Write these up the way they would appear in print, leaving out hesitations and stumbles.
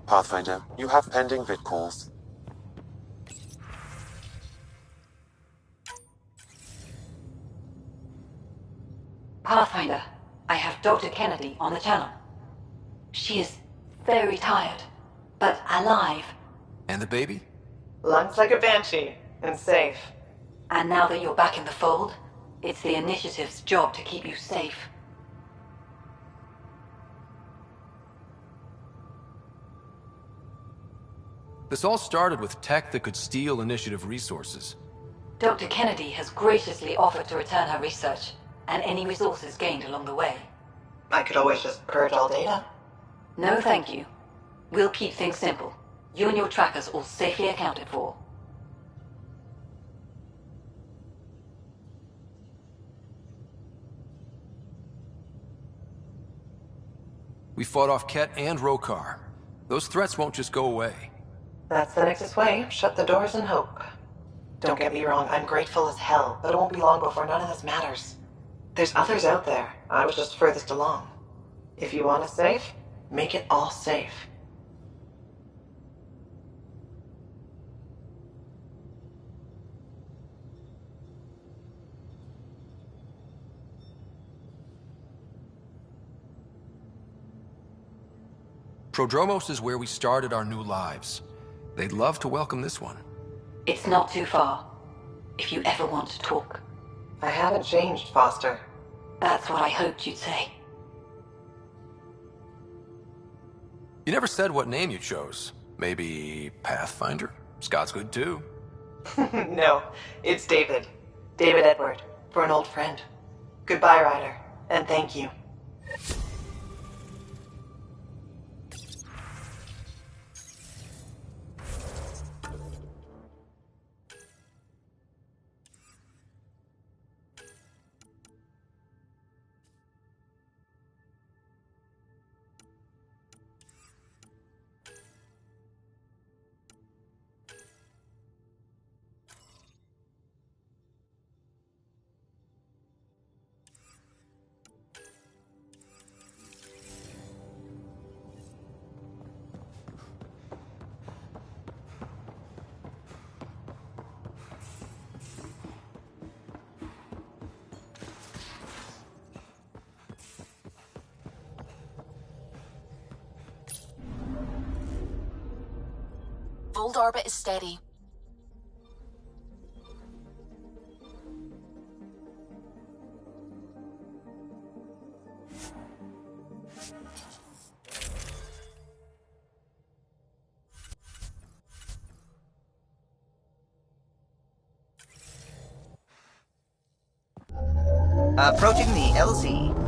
Pathfinder, you have pending vid calls. Pathfinder, I have Dr. Kennedy on the channel. She is very tired, but alive. And the baby? Lungs like a banshee, and safe. And now that you're back in the fold, it's the Initiative's job to keep you safe. This all started with tech that could steal Initiative resources. Dr. Kennedy has graciously offered to return her research, and any resources gained along the way. I could always just purge all data. No thank you. We'll keep things simple. You and your trackers all safely accounted for. We fought off Ket and Rokar. Those threats won't just go away. That's the Nexus way. Shut the doors and hope. Don't get me wrong, I'm grateful as hell, but it won't be long before none of this matters. There's others out there. I was just furthest along. If you want us safe, make it all safe. Prodromos is where we started our new lives. They'd love to welcome this one. It's not too far, if you ever want to talk. I haven't changed, Foster. That's what I hoped you'd say. You never said what name you chose. Maybe Pathfinder? Scott's good too. No, it's David. David Edward, for an old friend. Goodbye, Ryder, and thank you. Fold orbit is steady. Approaching the LZ.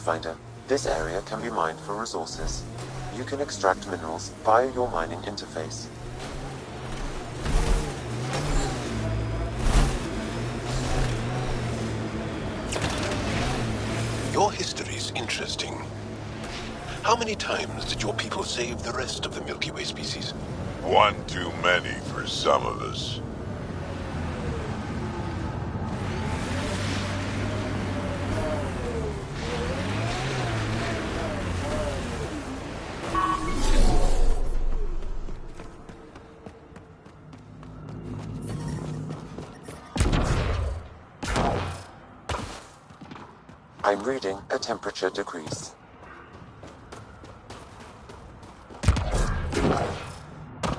Pathfinder. This area can be mined for resources. You can extract minerals via your mining interface. Your history's interesting. How many times did your people save the rest of the Milky Way species? One too many for some of us. I'm reading a temperature decrease.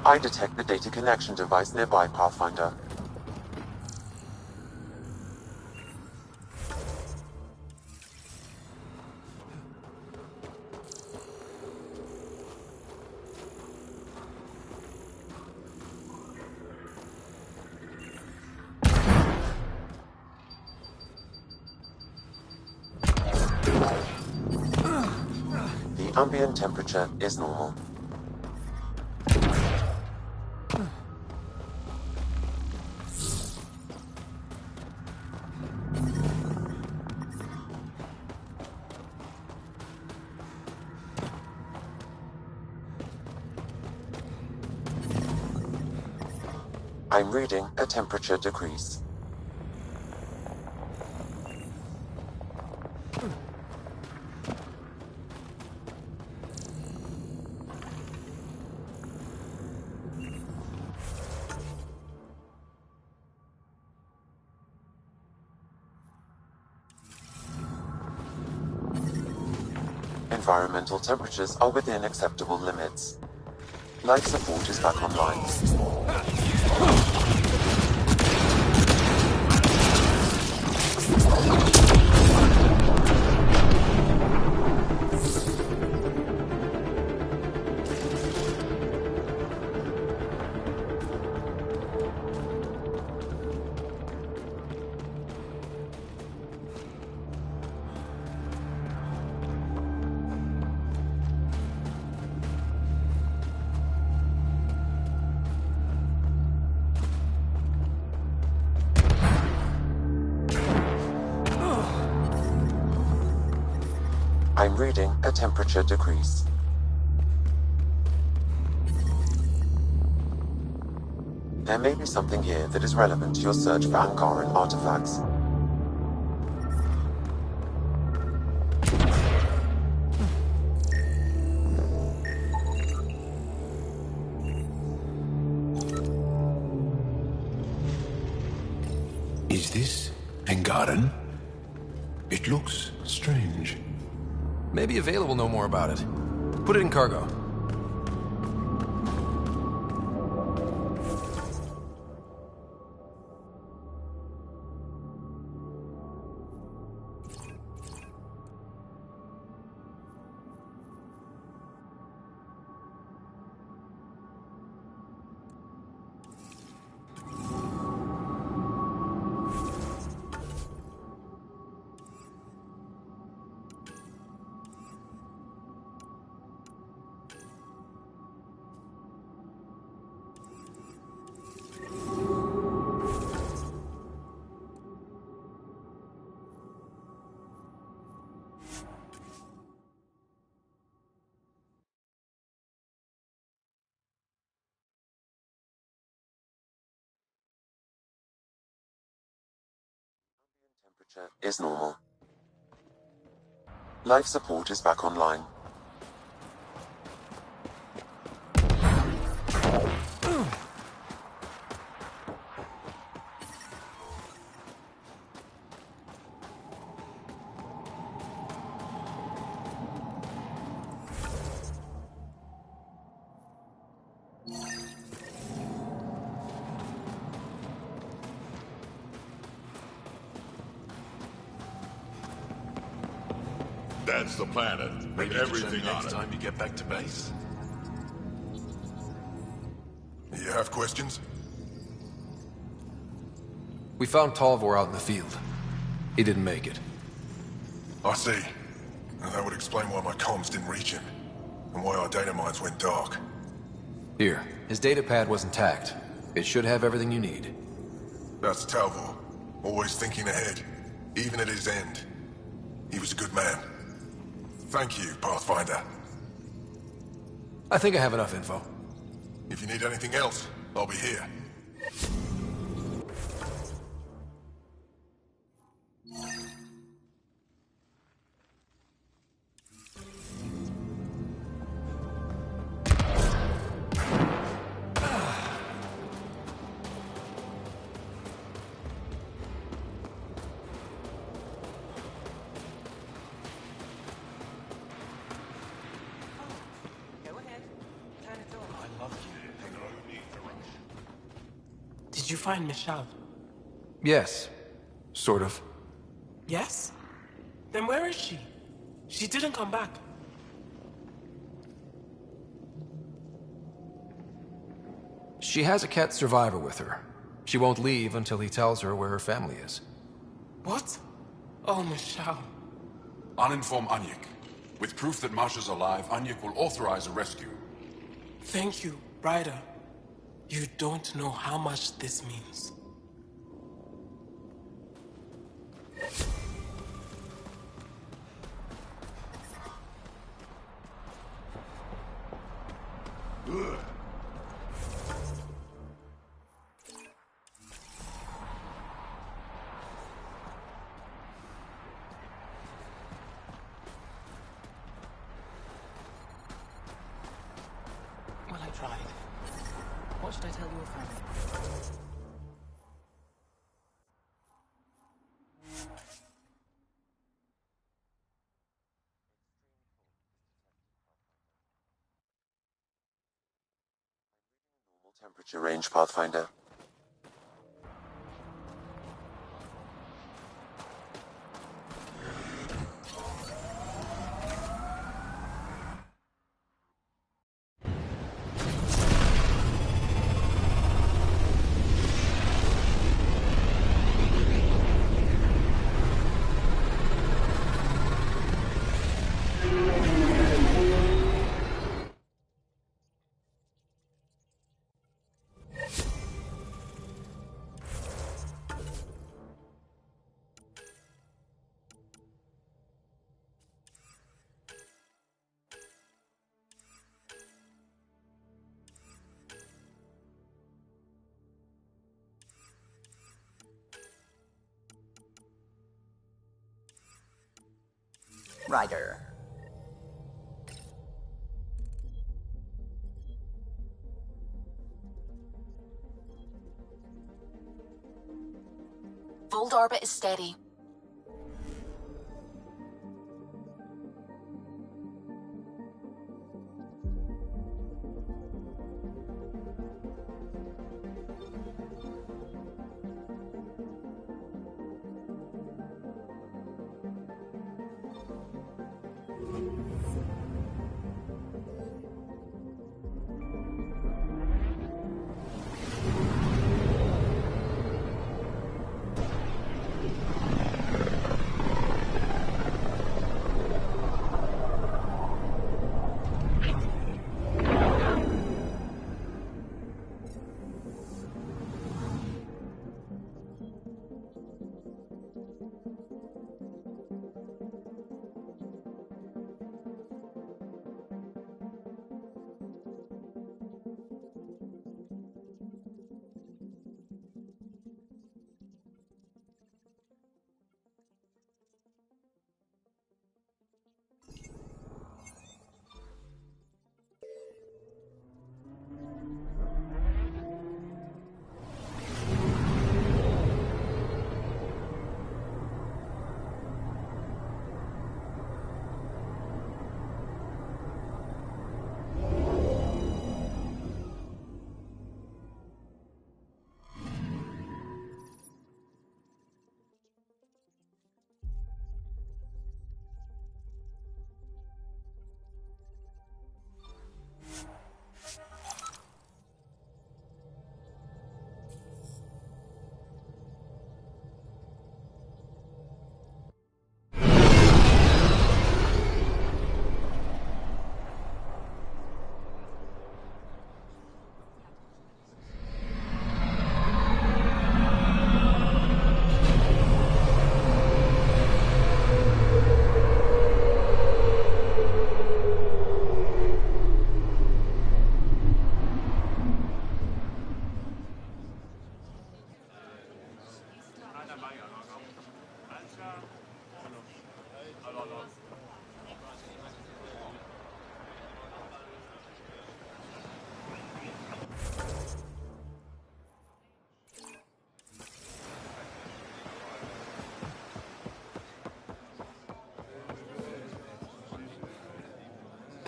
I detect the data connection device nearby, Pathfinder. The ambient temperature is normal. I'm reading a temperature decrease. Environmental temperatures are within acceptable limits. Life support is back online. I'm reading a temperature decrease. There may be something here that is relevant to your search for Angaran artifacts. Is this Angaran? It looks strange. Maybe Available will know more about it. Put it in cargo. Temperature is normal. Life support is back online. That's the planet, with everything on next it. time you get back to base. You have questions? We found Talvor out in the field. He didn't make it. I see. And that would explain why my comms didn't reach him, and why our data mines went dark. Here, his data pad was intact. It should have everything you need. That's Talvor, always thinking ahead, even at his end. He was a good man. Thank you, Pathfinder. I think I have enough info. If you need anything else, I'll be here. Did you find Michelle? Yes. Sort of. Yes? Then where is she? She didn't come back. She has a cat survivor with her. She won't leave until he tells her where her family is. What? Oh, Michelle. Uninform Anyik. With proof that Masha's alive, Anyik will authorize a rescue. Thank you, Ryder. You don't know how much this means. Well, I tried. What should I tell your family? Normal temperature range, Pathfinder. Ryder. Fold orbit is steady.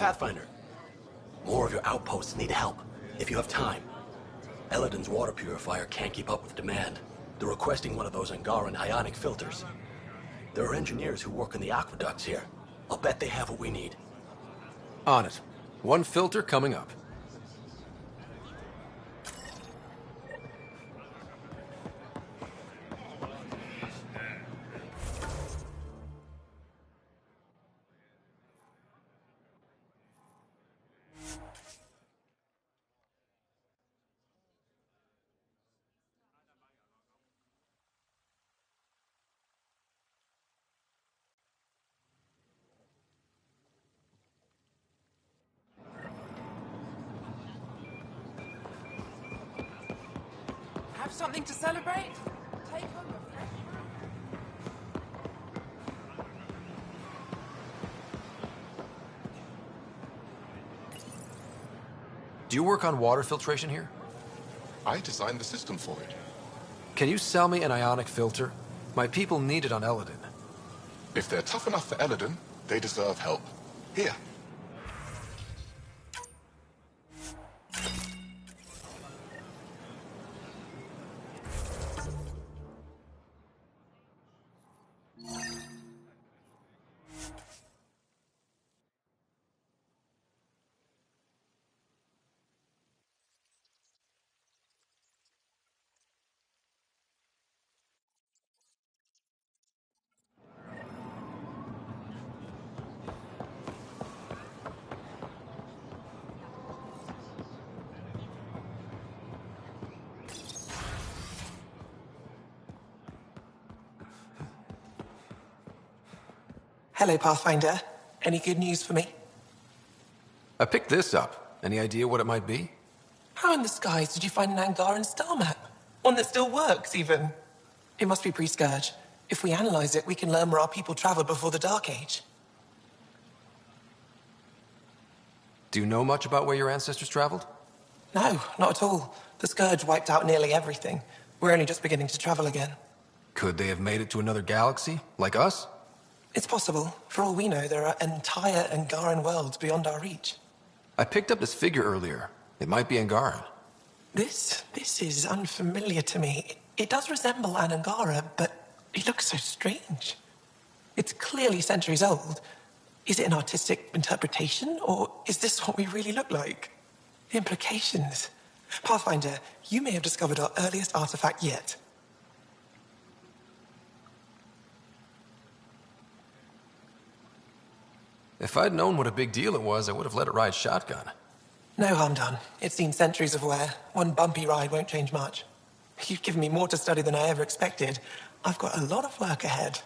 Pathfinder, more of your outposts need help, if you have time. Eladin's water purifier can't keep up with demand. They're requesting one of those Angaran ionic filters. There are engineers who work in the aqueducts here. I'll bet they have what we need. On it. One filter coming up. Have something to celebrate? Take home a fresh Do you work on water filtration here? I designed the system for it. Can you sell me an ionic filter? My people need it on Eladin. If they're tough enough for Eladin, they deserve help. Here. Hello, Pathfinder. Any good news for me? I picked this up. Any idea what it might be? How in the skies did you find an Angaran star map? One that still works, even. It must be pre-Scourge. If we analyze it, we can learn where our people traveled before the Dark Age. Do you know much about where your ancestors traveled? No, not at all. The Scourge wiped out nearly everything. We're only just beginning to travel again. Could they have made it to another galaxy, like us? It's possible. For all we know, there are entire Angaran worlds beyond our reach. I picked up this figure earlier. It might be Angaran. This is unfamiliar to me. It does resemble an Angara, but it looks so strange. It's clearly centuries old. Is it an artistic interpretation, or is this what we really look like? The implications. Pathfinder, you may have discovered our earliest artifact yet. If I'd known what a big deal it was, I would have let it ride shotgun. No harm done. It's seen centuries of wear. One bumpy ride won't change much. You've given me more to study than I ever expected. I've got a lot of work ahead.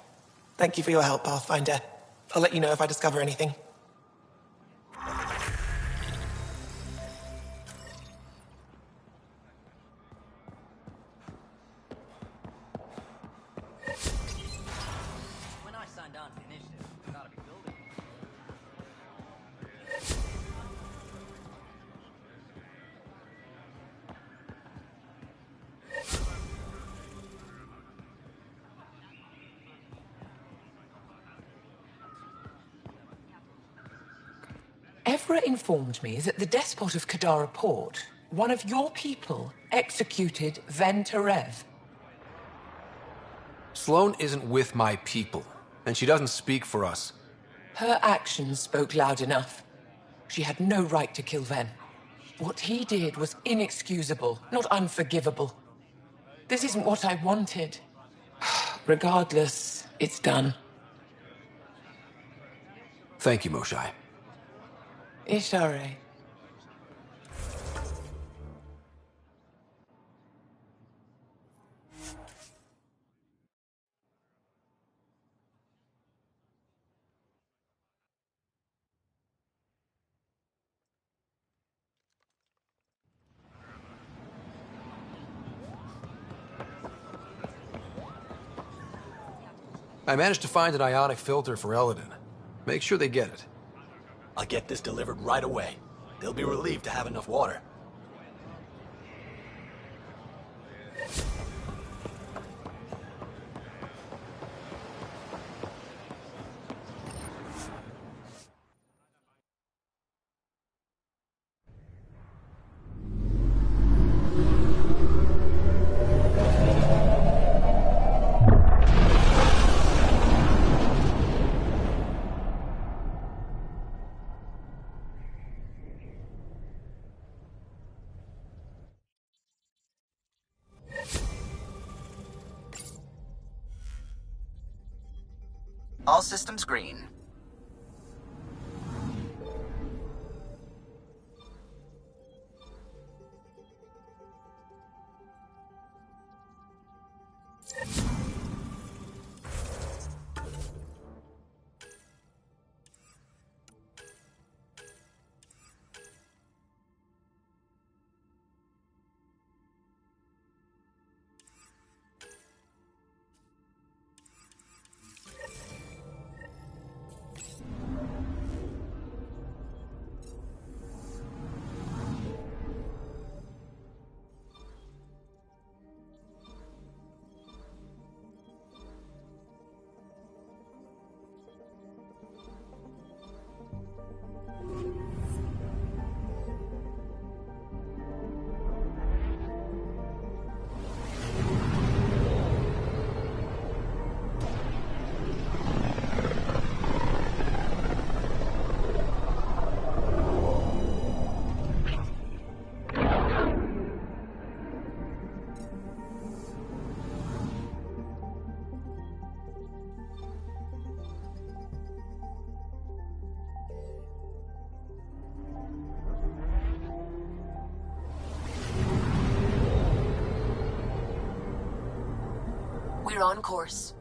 Thank you for your help, Pathfinder. I'll let you know if I discover anything. When I signed on for the initiative, I thought I'd be building. Evra informed me that the despot of Kadara Port, one of your people, executed Ven Terev. Sloane isn't with my people, and she doesn't speak for us. Her actions spoke loud enough. She had no right to kill Ven. What he did was inexcusable, not unforgivable. This isn't what I wanted. Regardless, it's done. Thank you, Moshae. Ishare. I managed to find an ionic filter for Eladin. Make sure they get it. I'll get this delivered right away. They'll be relieved to have enough water. All systems green. We're on course.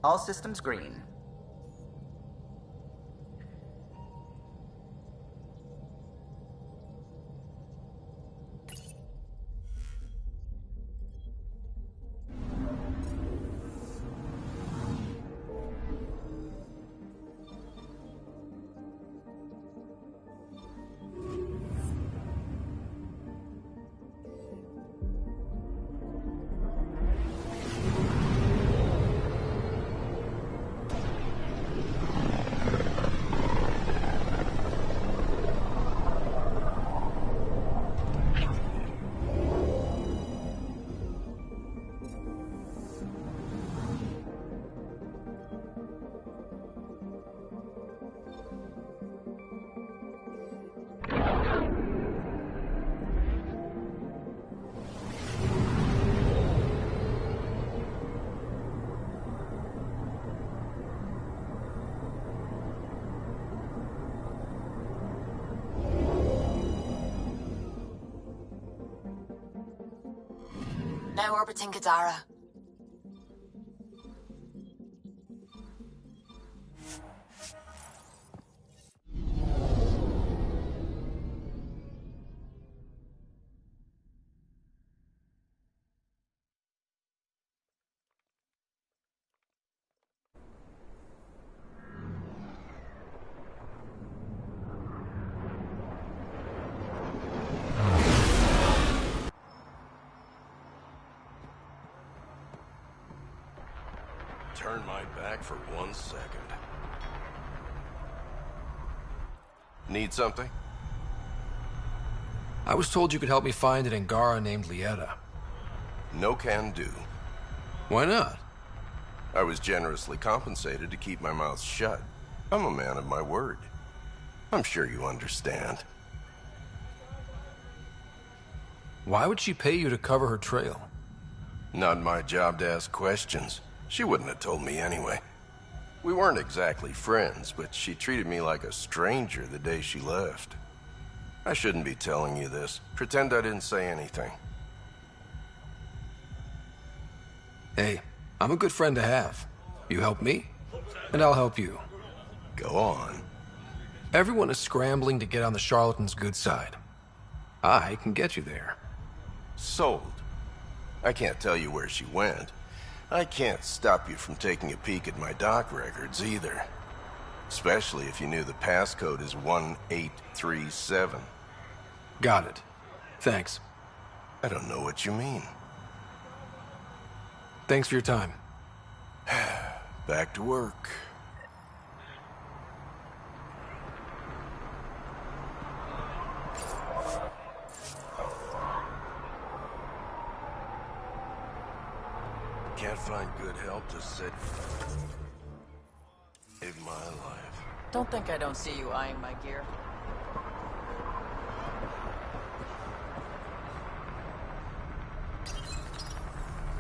All systems green. Now orbiting Gadara. Turn my back for 1 second. Need something? I was told you could help me find an Angara named Lieta. No can do. Why not? I was generously compensated to keep my mouth shut. I'm a man of my word. I'm sure you understand. Why would she pay you to cover her trail? Not my job to ask questions. She wouldn't have told me anyway. We weren't exactly friends, but she treated me like a stranger the day she left. I shouldn't be telling you this. Pretend I didn't say anything. Hey, I'm a good friend to have. You help me, and I'll help you. Go on. Everyone is scrambling to get on the charlatan's good side. I can get you there. Sold. I can't tell you where she went. I can't stop you from taking a peek at my doc records either. Especially if you knew the passcode is 1837. Got it. Thanks. I don't know what you mean. Thanks for your time. Back to work. Can't find good help to save my life. Don't think I don't see you eyeing my gear.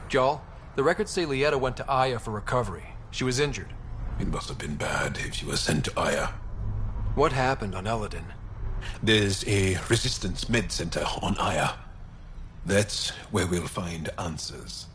Jarl, the records say Lieta went to Aya for recovery. She was injured. It must have been bad if she was sent to Aya. What happened on Eladin? There's a resistance med center on Aya. That's where we'll find answers.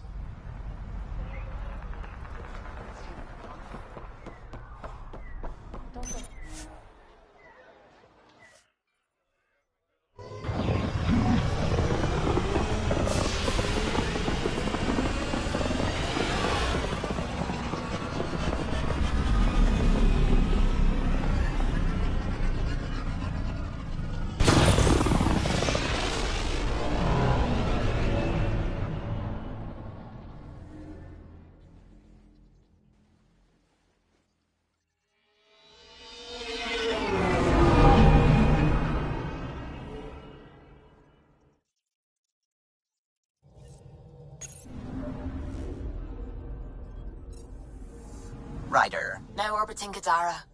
Ryder. Now orbiting Gadara.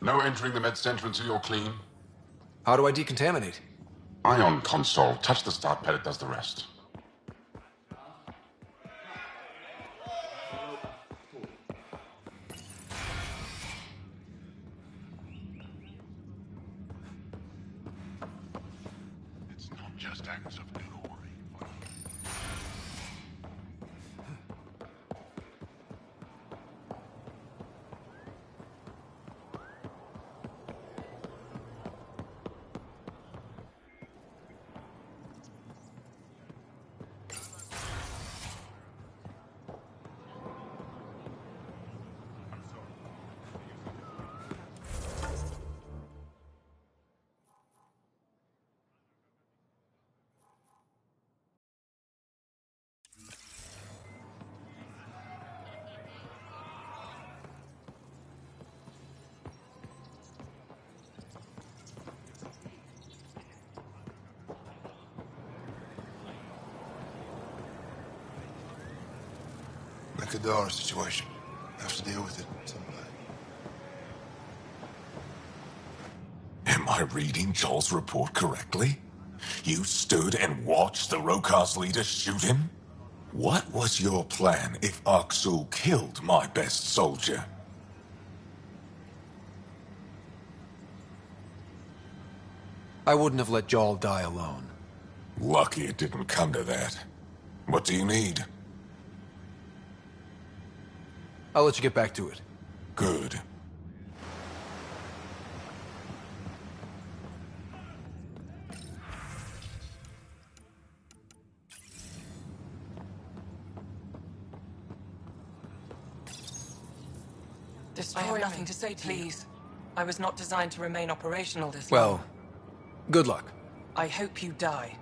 No entering the med center until you're clean. How do I decontaminate? Ion console. Touch the start pad, it does the rest. It's not just acts of glory. The Kadara situation. Have to deal with it someday. Am I reading Joel's report correctly? You stood and watched the Rokar's leader shoot him? What was your plan if Aksul killed my best soldier? I wouldn't have let Joel die alone. Lucky it didn't come to that. What do you need? I'll let you get back to it. Good. I have nothing to say to you. Please. I was not designed to remain operational this long. Well, good luck. I hope you die.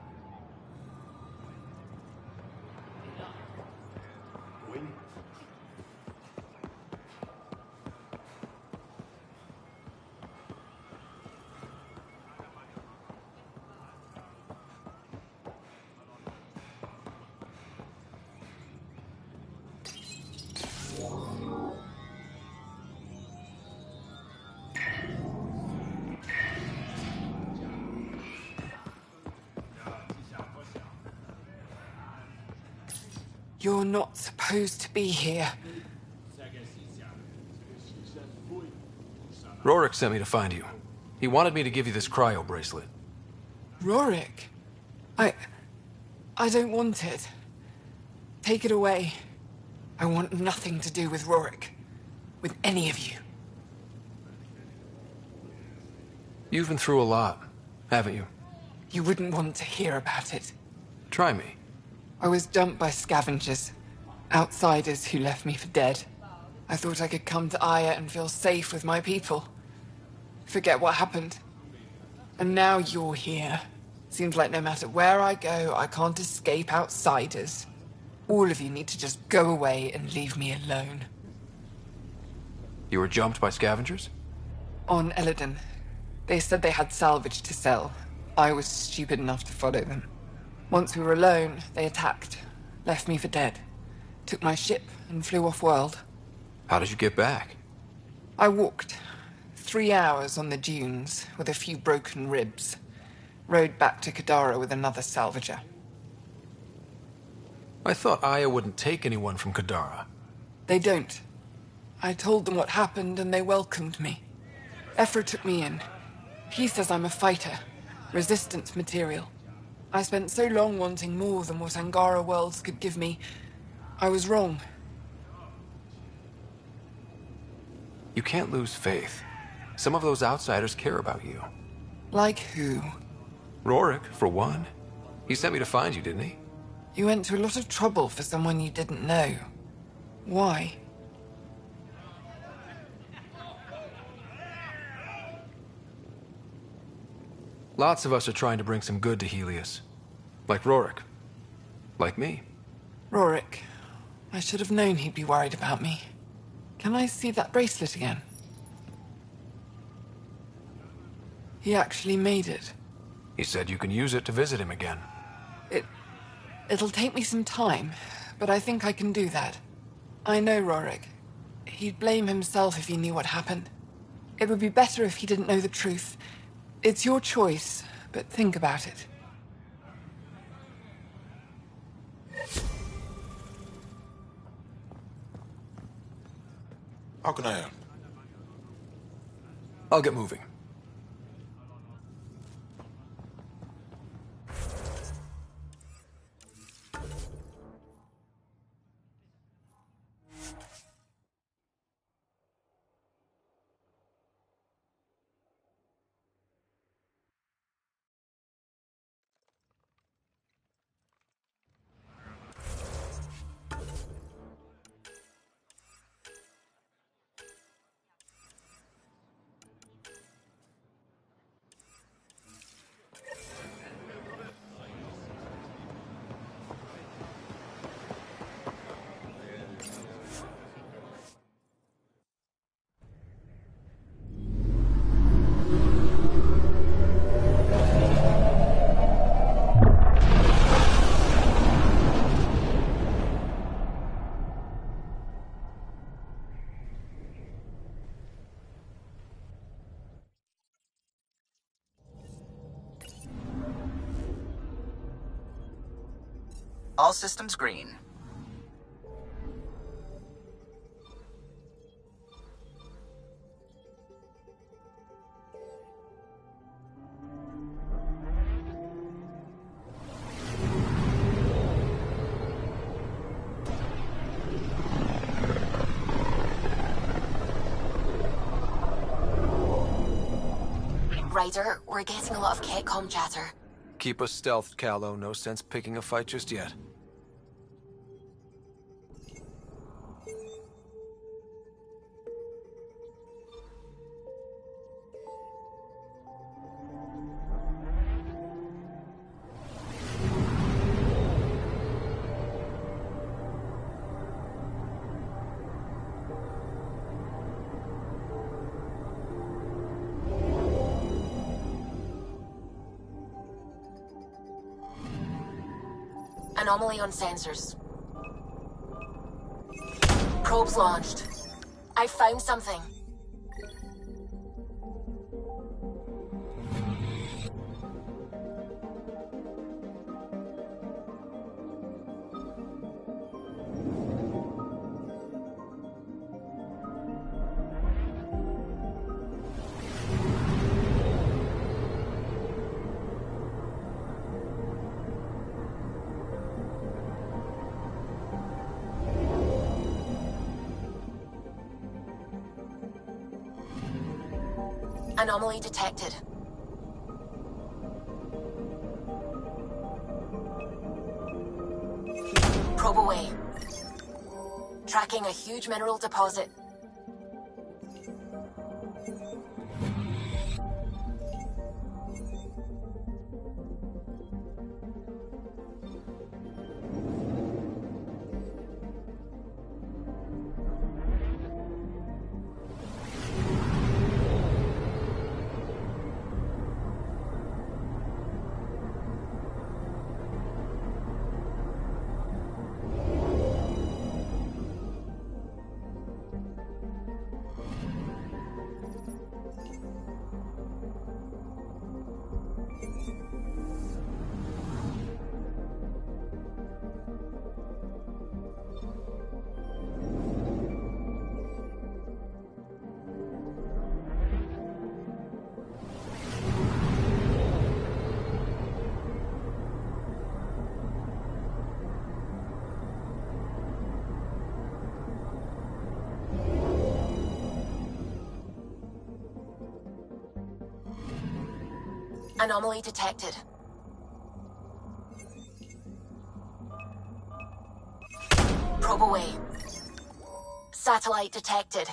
You're not supposed to be here. Rorik sent me to find you. He wanted me to give you this cryo bracelet. Rorik? I don't want it. Take it away. I want nothing to do with Rorik. With any of you. You've been through a lot, haven't you? You wouldn't want to hear about it. Try me. I was dumped by scavengers. Outsiders who left me for dead. I thought I could come to Aya and feel safe with my people. Forget what happened. And now you're here. Seems like no matter where I go, I can't escape outsiders. All of you need to just go away and leave me alone. You were jumped by scavengers? On Eladon. They said they had salvage to sell. I was stupid enough to follow them. Once we were alone, they attacked. Left me for dead. Took my ship and flew off-world. How did you get back? I walked. 3 hours on the dunes, with a few broken ribs. Rode back to Kadara with another salvager. I thought Aya wouldn't take anyone from Kadara. They don't. I told them what happened and they welcomed me. Ephra took me in. He says I'm a fighter. Resistance material. I spent so long wanting more than what Angara worlds could give me. I was wrong. You can't lose faith. Some of those outsiders care about you. Like who? Rorik, for one. He sent me to find you, didn't he? You went to a lot of trouble for someone you didn't know. Why? Lots of us are trying to bring some good to Helios. Like Rorik. Like me. Rorik. I should have known he'd be worried about me. Can I see that bracelet again? He actually made it. He said you can use it to visit him again. It'll take me some time, but I think I can do that. I know Rorik. He'd blame himself if he knew what happened. It would be better if he didn't know the truth. It's your choice, but think about it. How can I help? I'll get moving. All systems green. Ryder, we're getting a lot of Ketcom chatter. Keep us stealthed, Callow. No sense picking a fight just yet. Anomaly on sensors. Probes launched. I found something. Anomaly detected. Probe away. Tracking a huge mineral deposit. Anomaly detected. Probe away. Satellite detected.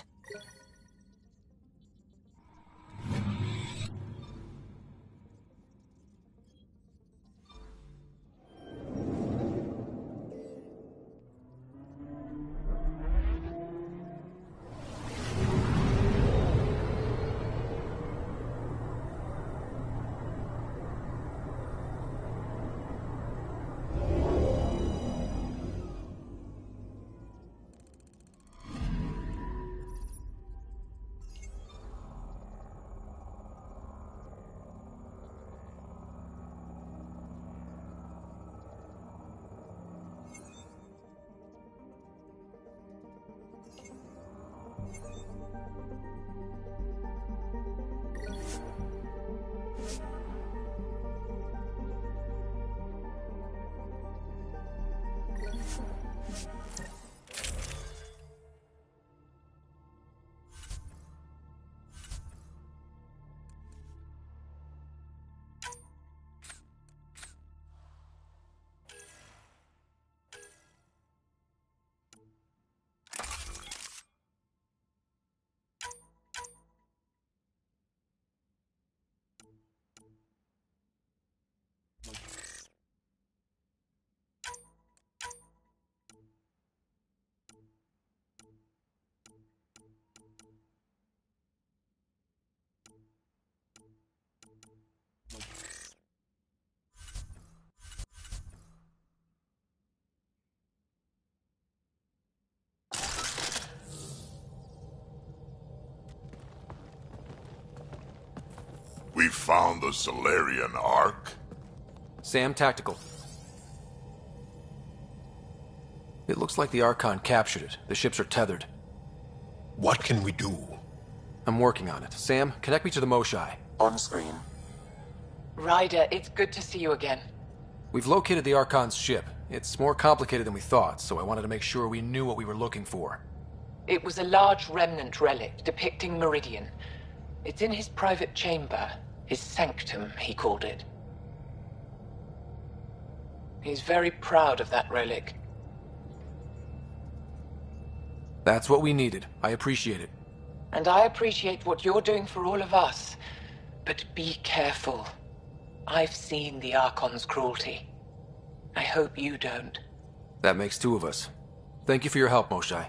We found the Solarian Ark? Sam, tactical. It looks like the Archon captured it. The ships are tethered. What can we do? I'm working on it. Sam, connect me to the Moshai. On screen. Ryder, it's good to see you again. We've located the Archon's ship. It's more complicated than we thought, so I wanted to make sure we knew what we were looking for. It was a large remnant relic depicting Meridian. It's in his private chamber. His sanctum, he called it. He's very proud of that relic. That's what we needed. I appreciate it. And I appreciate what you're doing for all of us. But be careful. I've seen the Archon's cruelty. I hope you don't. That makes two of us. Thank you for your help, Moshai.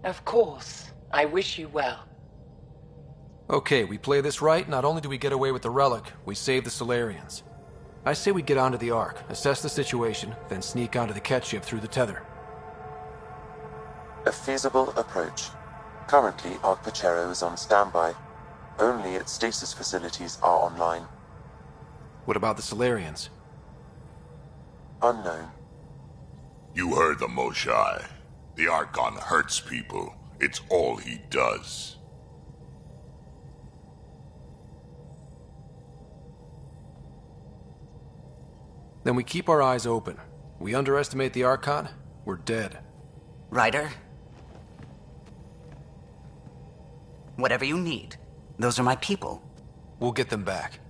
Of course. I wish you well. Okay, we play this right. Not only do we get away with the relic, we save the Solarians. I say we get onto the Ark, assess the situation, then sneak onto the Ket ship through the tether. A feasible approach. Currently, Ark Pachero is on standby. Only its stasis facilities are online. What about the Solarians? Unknown. You heard the Moshai. The Archon hurts people. It's all he does. Then we keep our eyes open. We underestimate the Archon, we're dead. Ryder? Whatever you need. Those are my people. We'll get them back.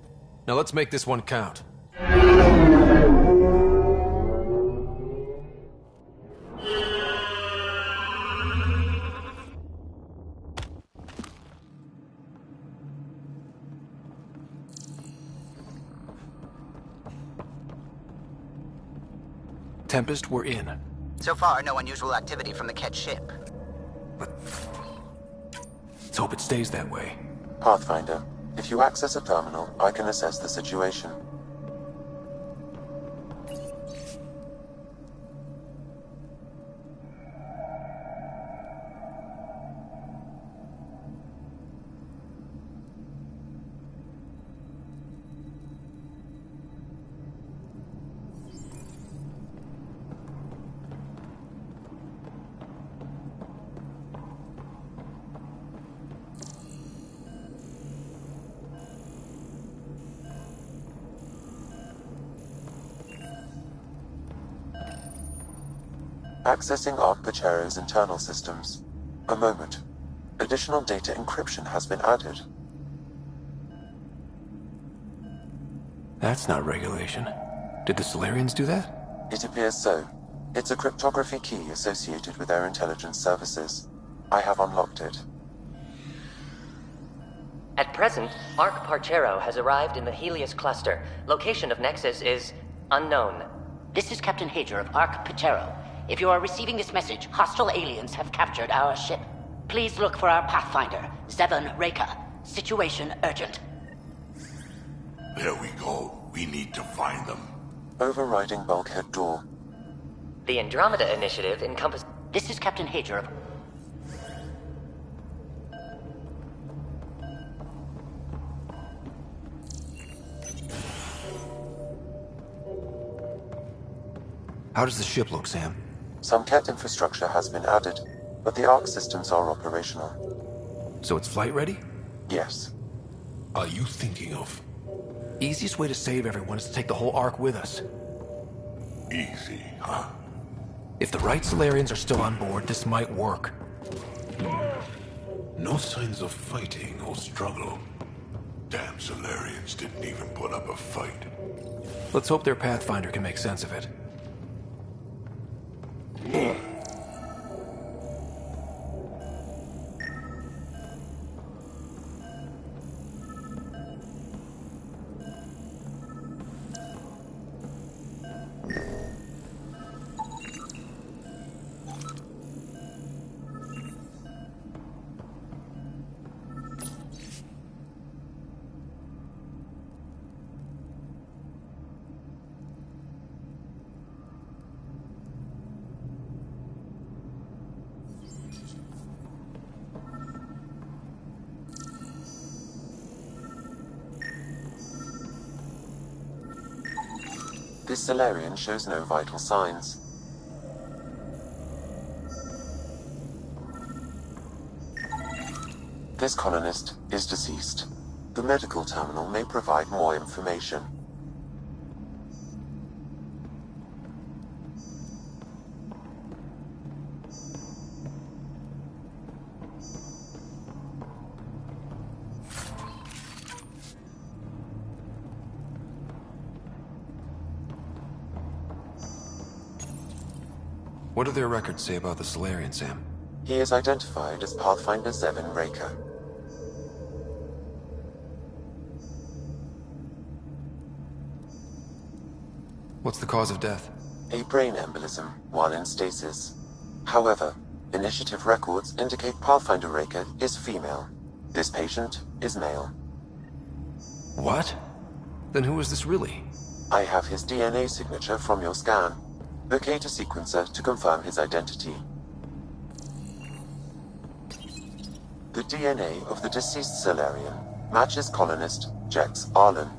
Now let's make this one count. Tempest, we're in. So far, no unusual activity from the Ket ship. Let's hope it stays that way. Pathfinder, if you access a terminal, I can assess the situation. Accessing Ark Pachero's internal systems. A moment. Additional data encryption has been added. That's not regulation. Did the Solarians do that? It appears so. It's a cryptography key associated with their intelligence services. I have unlocked it. At present, Ark Parchero has arrived in the Helios cluster. Location of Nexus is unknown. This is Captain Hager of Ark Pachero. If you are receiving this message, hostile aliens have captured our ship. Please look for our Pathfinder, Zevon Reka. Situation urgent. There we go. We need to find them. Overriding bulkhead door. The Andromeda initiative encompasses... This is Captain Hager of... How does the ship look, Sam? Some Ket infrastructure has been added, but the Ark systems are operational. So it's flight ready? Yes. Are you thinking of? Easiest way to save everyone is to take the whole Ark with us. Easy, huh? If the right Solarians are still on board, this might work. No signs of fighting or struggle. Damn Solarians didn't even put up a fight. Let's hope their Pathfinder can make sense of it. This Solarian shows no vital signs. This colonist is deceased. The medical terminal may provide more information. What do their records say about the Solarian, Sam? He is identified as Pathfinder Zevin Raker. What's the cause of death? A brain embolism while in stasis. However, initiative records indicate Pathfinder Raker is female. This patient is male. What? Then who is this really? I have his DNA signature from your scan. Locate a sequencer to confirm his identity. The DNA of the deceased Solarian matches colonist Jex Arlen.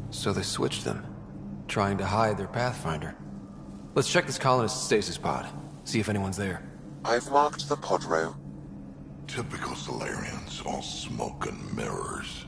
So they switched them, trying to hide their Pathfinder. Let's check this colonist's stasis pod, see if anyone's there. I've marked the pod row. Typical Solarians, all smoke and mirrors.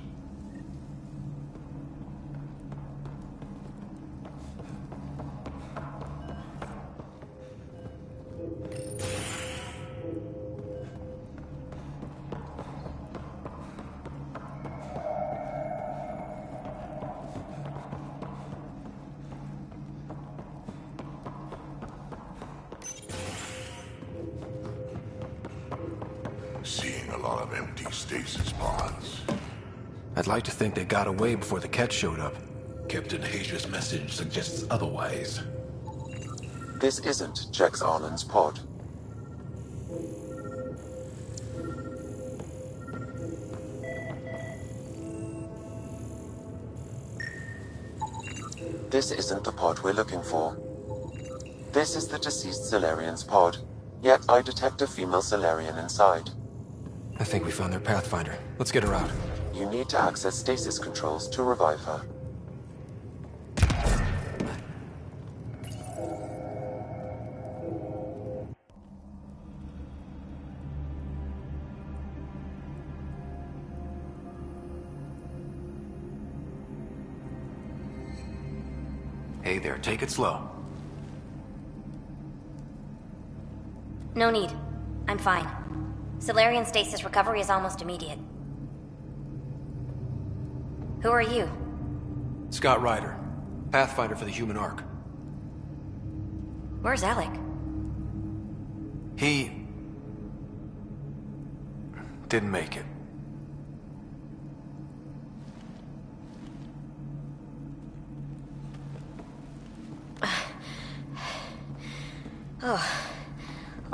Seeing a lot of empty stasis pods. I'd like to think they got away before the Ket showed up. Captain Hasia's message suggests otherwise. This isn't Jex Arlen's pod. This isn't the pod we're looking for. This is the deceased Solarian's pod, yet I detect a female Solarian inside. I think we found their Pathfinder. Let's get her out. You need to access stasis controls to revive her. Hey there, take it slow. No need. I'm fine. Solarian stasis recovery is almost immediate. Who are you? Scott Ryder, Pathfinder for the Human Ark. Where's Alec? He didn't make it.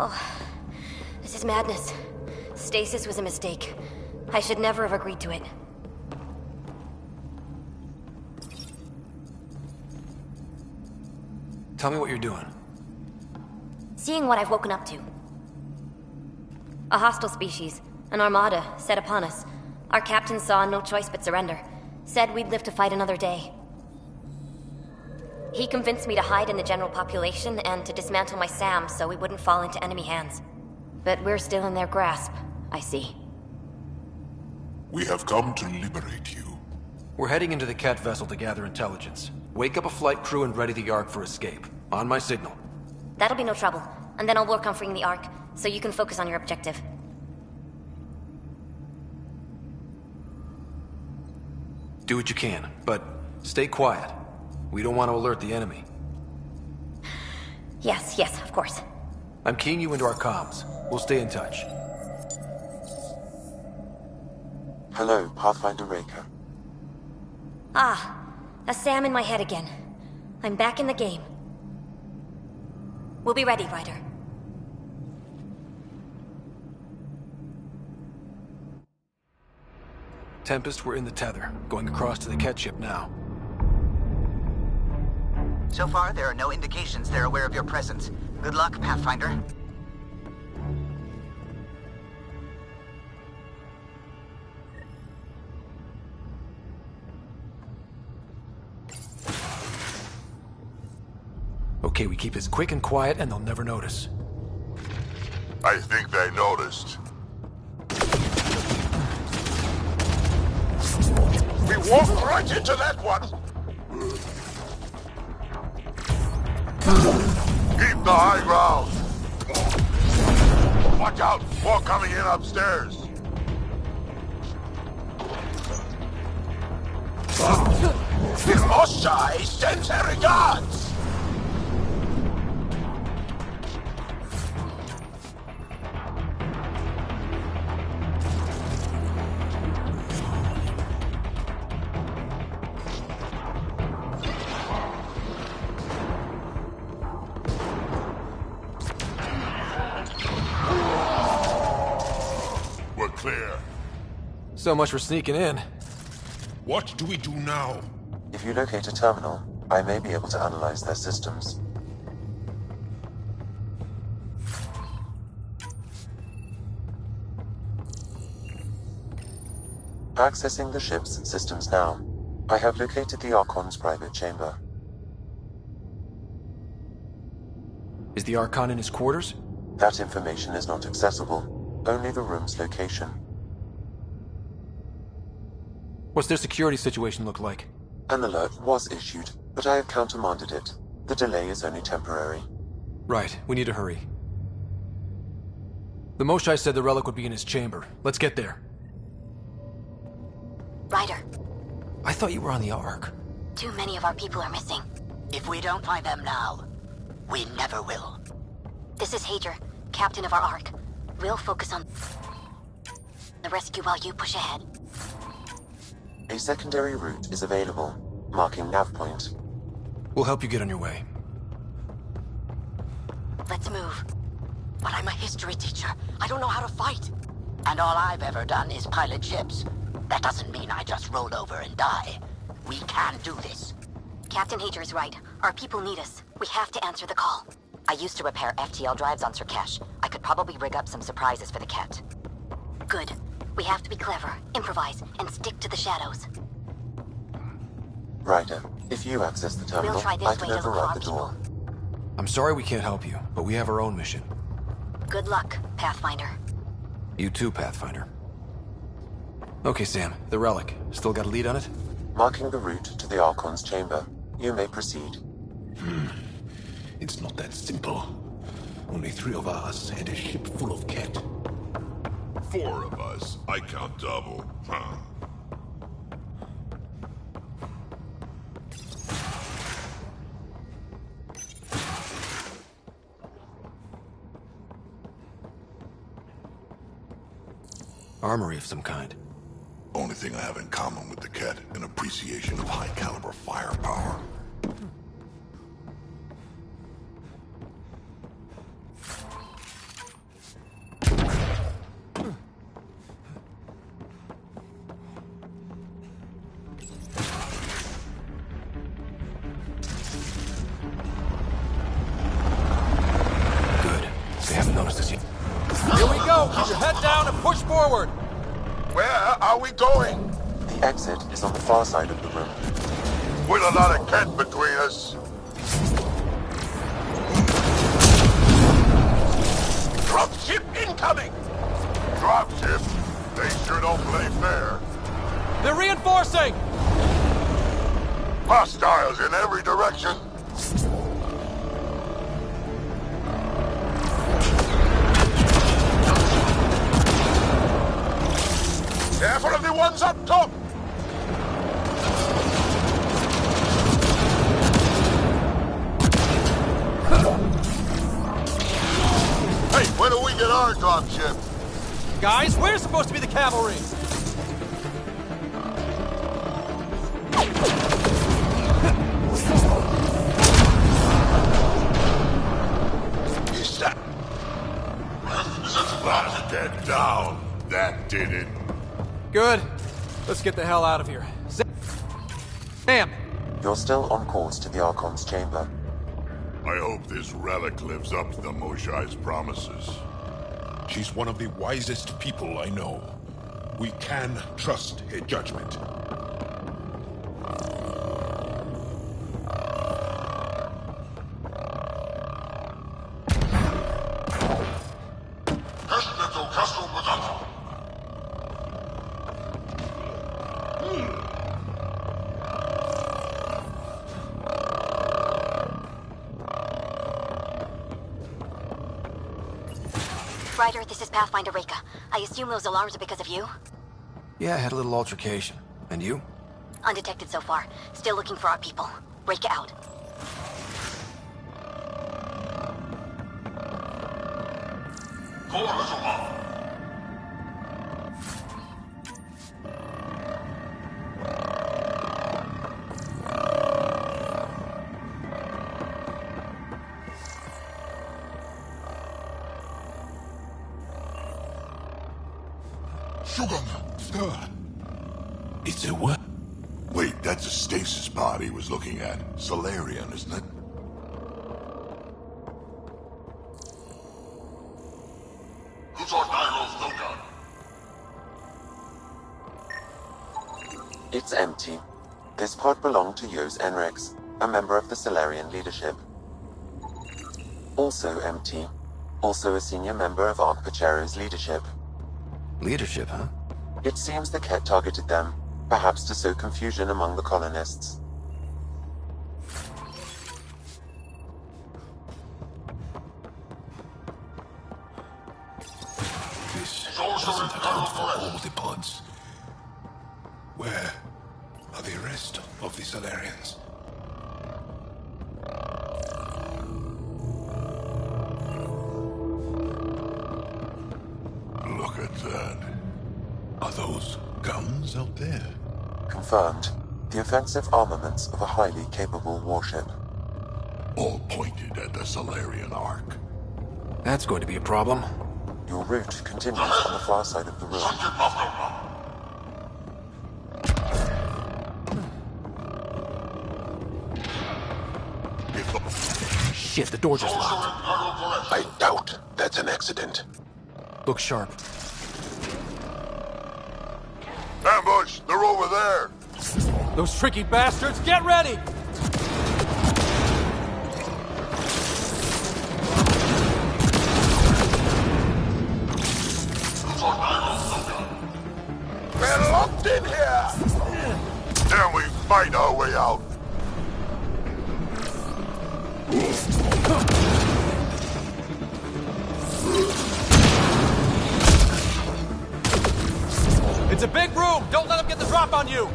Oh, this is madness. Stasis was a mistake. I should never have agreed to it. Tell me what you're doing. Seeing what I've woken up to. A hostile species, an armada, set upon us. Our captain saw no choice but surrender. Said we'd live to fight another day. He convinced me to hide in the general population and to dismantle my SAM so we wouldn't fall into enemy hands. But we're still in their grasp, I see. We have come to liberate you. We're heading into the Ket vessel to gather intelligence. Wake up a flight crew and ready the Ark for escape. On my signal. That'll be no trouble. And then I'll work on freeing the Ark, so you can focus on your objective. Do what you can, but stay quiet. We don't want to alert the enemy. Yes, of course. I'm keying you into our comms. We'll stay in touch. Hello, Pathfinder Raker. Ah, a SAM in my head again. I'm back in the game. We'll be ready, Ryder. Tempest, we're in the tether, going across to the Ket ship now. So far, there are no indications they're aware of your presence. Good luck, Pathfinder. Okay, we keep this quick and quiet and they'll never notice. I think they noticed. We walked right into that one! Keep the high ground! Watch out! More coming in upstairs! Moshai sends her regards! We're clear. So much for sneaking in. What do we do now? If you locate a terminal, I may be able to analyze their systems. Accessing the ship's systems now. I have located the Archon's private chamber. Is the Archon in his quarters? That information is not accessible, only the room's location. What's their security situation look like? An alert was issued, but I have countermanded it. The delay is only temporary. Right, we need to hurry. The Moshai said the relic would be in his chamber. Let's get there. Ryder, I thought you were on the Ark. too many of our people are missing. If we don't find them now, we never will. This is Hager, captain of our Ark. We'll focus on the rescue while you push ahead. A secondary route is available, marking nav point. We'll help you get on your way. Let's move. But I'm a history teacher. I don't know how to fight. And all I've ever done is pilot ships. That doesn't mean I just roll over and die. We can do this. Captain Hager is right. Our people need us. We have to answer the call. I used to repair FTL drives on Surkesh. I could probably rig up some surprises for the Ket. Good. We have to be clever, improvise, and stick to the shadows. Ryder, if you access the terminal, We'll try this I can way to look for override our the door. I'm sorry we can't help you, but we have our own mission. Good luck, Pathfinder. You too, Pathfinder. Okay, Sam, the relic. Still got a lead on it? Marking the route to the Archon's chamber. You may proceed. It's not that simple. Only 3 of us and a ship full of Ket. 4 of us. I count double. Huh. Armory of some kind. Only thing I have in common with the Ket, an appreciation of high-caliber firepower. They haven't noticed us yet. Here we go! Keep your head down and push forward! Where are we going? The exit is on the far side of the room. With a lot of Ket between us. Dropship incoming! Dropship? They sure don't play fair. They're reinforcing! Hostiles in every direction. Careful of the ones up top! Hey, when do we get our dropship? Guys, we're supposed to be the cavalry! Is that... Get down. That did it. Good. Let's get the hell out of here. Sam! You're still on course to the Archon's chamber. I hope this relic lives up to the Moshai's promises. She's one of the wisest people I know. We can trust her judgment. Ryder, this is Pathfinder Reka. I assume those alarms are because of you? Yeah, I had a little altercation. And you? Undetected so far. Still looking for our people. Reka out. It's a what? Wait, that's a stasis pod he was looking at. Solarian, isn't it? It's empty. This pod belonged to Yos Enrex, a member of the Solarian leadership. Also empty. Also a senior member of Ark Pachero's leadership. Leadership, huh? It seems the Ket targeted them, perhaps to sow confusion among the colonists. This doesn't account for all the pods. Where are the rest of the Solarians? Look at that. Are those guns out there? Confirmed. The offensive armaments of a highly capable warship. All pointed at the Solarian Ark. That's going to be a problem. Your route continues on the far side of the room. Shit, the door just locked. I doubt that's an accident. Look sharp. Ambush! They're over there! Those tricky bastards, get ready! We're locked in here! Can we fight our way out? It's a big room! Don't let them get the drop on you!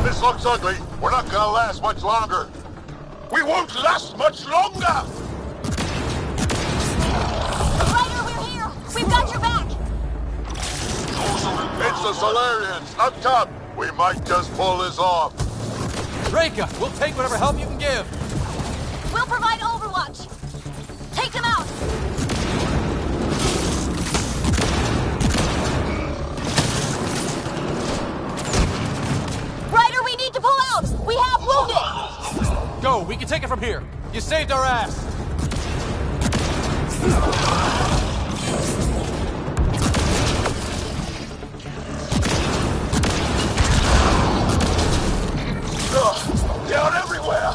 This looks ugly. We're not gonna last much longer. We won't last much longer! Ryder, we're here! We've got your back! It's the Solarians, up top. We might just pull this off. Reka, we'll take whatever help you can give. We'll provide overwatch. Take them out! Ryder, we need to pull out! We have wounded! Go, we can take it from here. You saved our ass. Down everywhere!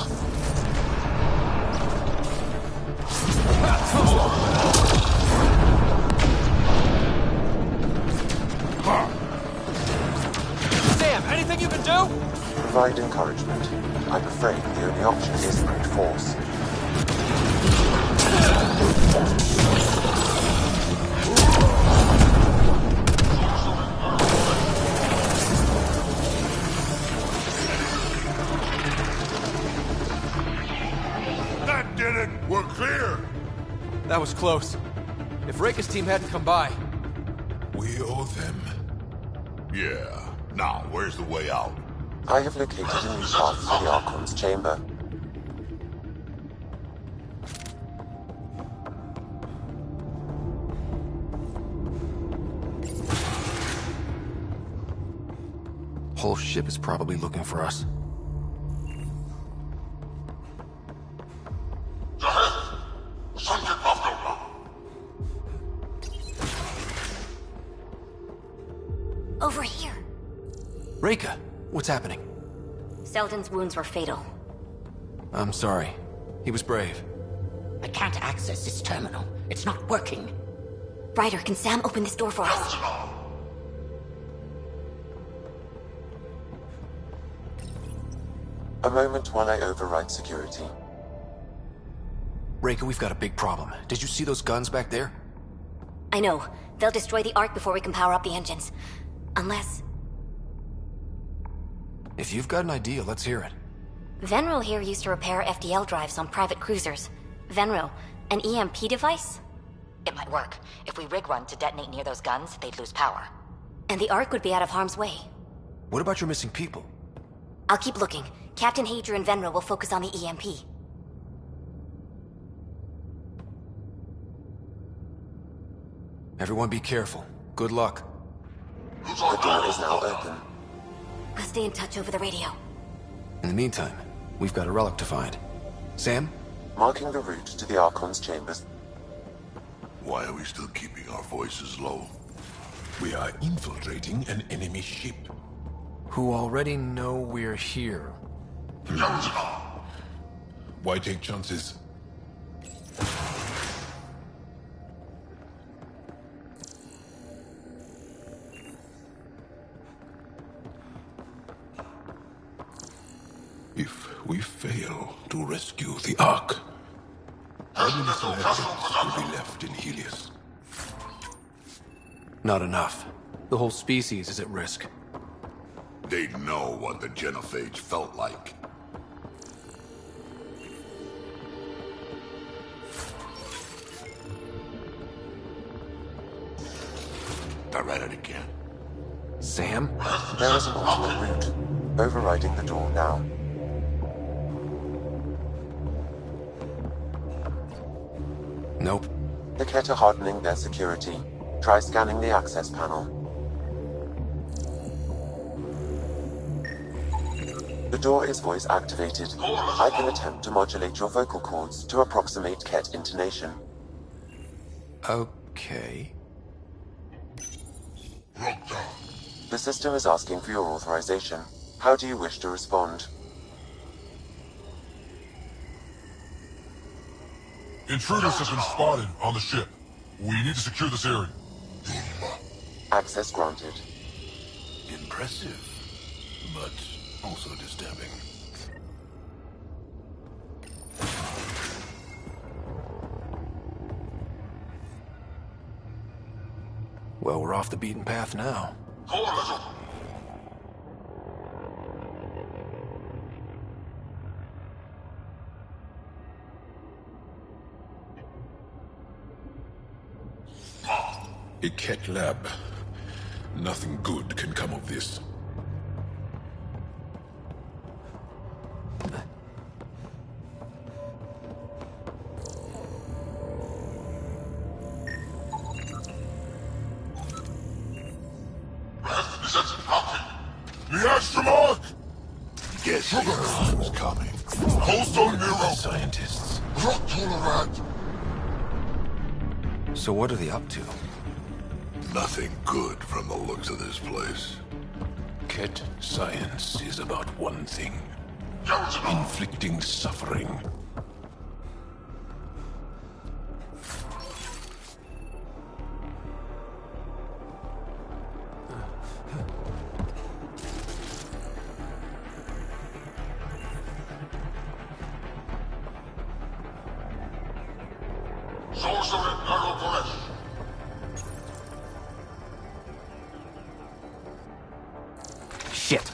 Sam, anything you can do? Provide encouragement. I'm afraid the only option is brute force. That did it! We're clear! That was close. If Reka's team hadn't come by... We owe them. Yeah. Now, where's the way out? I have located a new path for the Archon's chamber. Whole ship is probably looking for us. Over here. Reka, what's happening? Selden's wounds were fatal. I'm sorry. He was brave. I can't access this terminal. It's not working. Ryder, can Sam open this door for us? A moment while I override security. Reika, we've got a big problem. Did you see those guns back there? I know. They'll destroy the Ark before we can power up the engines. Unless... If you've got an idea, let's hear it. Venril here used to repair FDL drives on private cruisers. Venril, an EMP device? It might work. If we rig one to detonate near those guns, they'd lose power. And the Ark would be out of harm's way. What about your missing people? I'll keep looking. Captain Hadra and Venril will focus on the EMP. Everyone be careful. Good luck. The door is now open. We'll stay in touch over the radio. In the meantime, we've got a relic to find. Sam? Marking the route to the Archon's chambers. Why are we still keeping our voices low? We are infiltrating an enemy ship. Who already know we're here. Why take chances? If we fail to rescue the Ark, how many Solarians will be left in Helios? Not enough. The whole species is at risk. They'd know what the genophage felt like. I read it again. Sam? There is an alternate route. Overriding the door now. Nope. The Ket are hardening their security. Try scanning the access panel. The door is voice activated. I can attempt to modulate your vocal cords to approximate Ket intonation. Okay. The system is asking for your authorization. How do you wish to respond? Intruders have been spotted on the ship. We need to secure this area. Access granted. Impressive, but also disturbing. Well, we're off the beaten path now. A Ket lab. Nothing good can come of this. The astronaut! Guess who's coming. Host on Nero! Scientists. Rock tolerant! So what are they up to? Nothing good from the looks of this place. Ket science is about one thing. Inflicting suffering. Shit.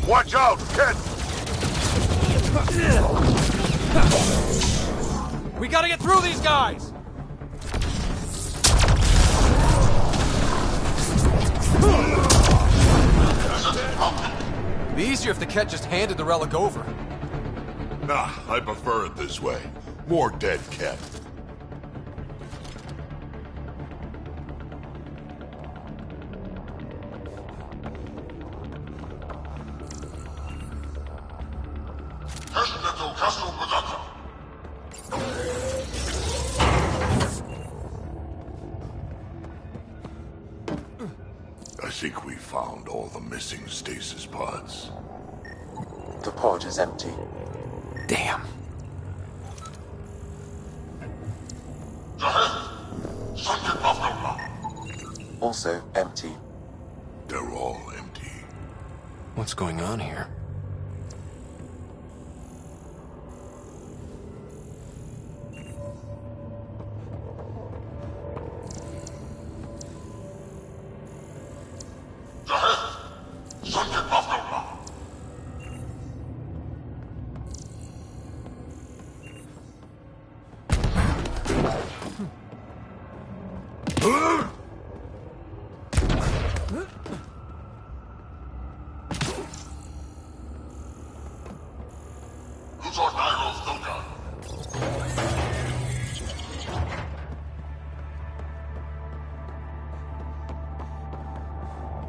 Watch out, Ket! We gotta get through these guys! It'd be easier if the Ket just handed the relic over. Nah, I prefer it this way. More dead Ket. I think we found all the missing stasis pods. The pod is empty. Damn. Also empty. They're all empty. What's going on here?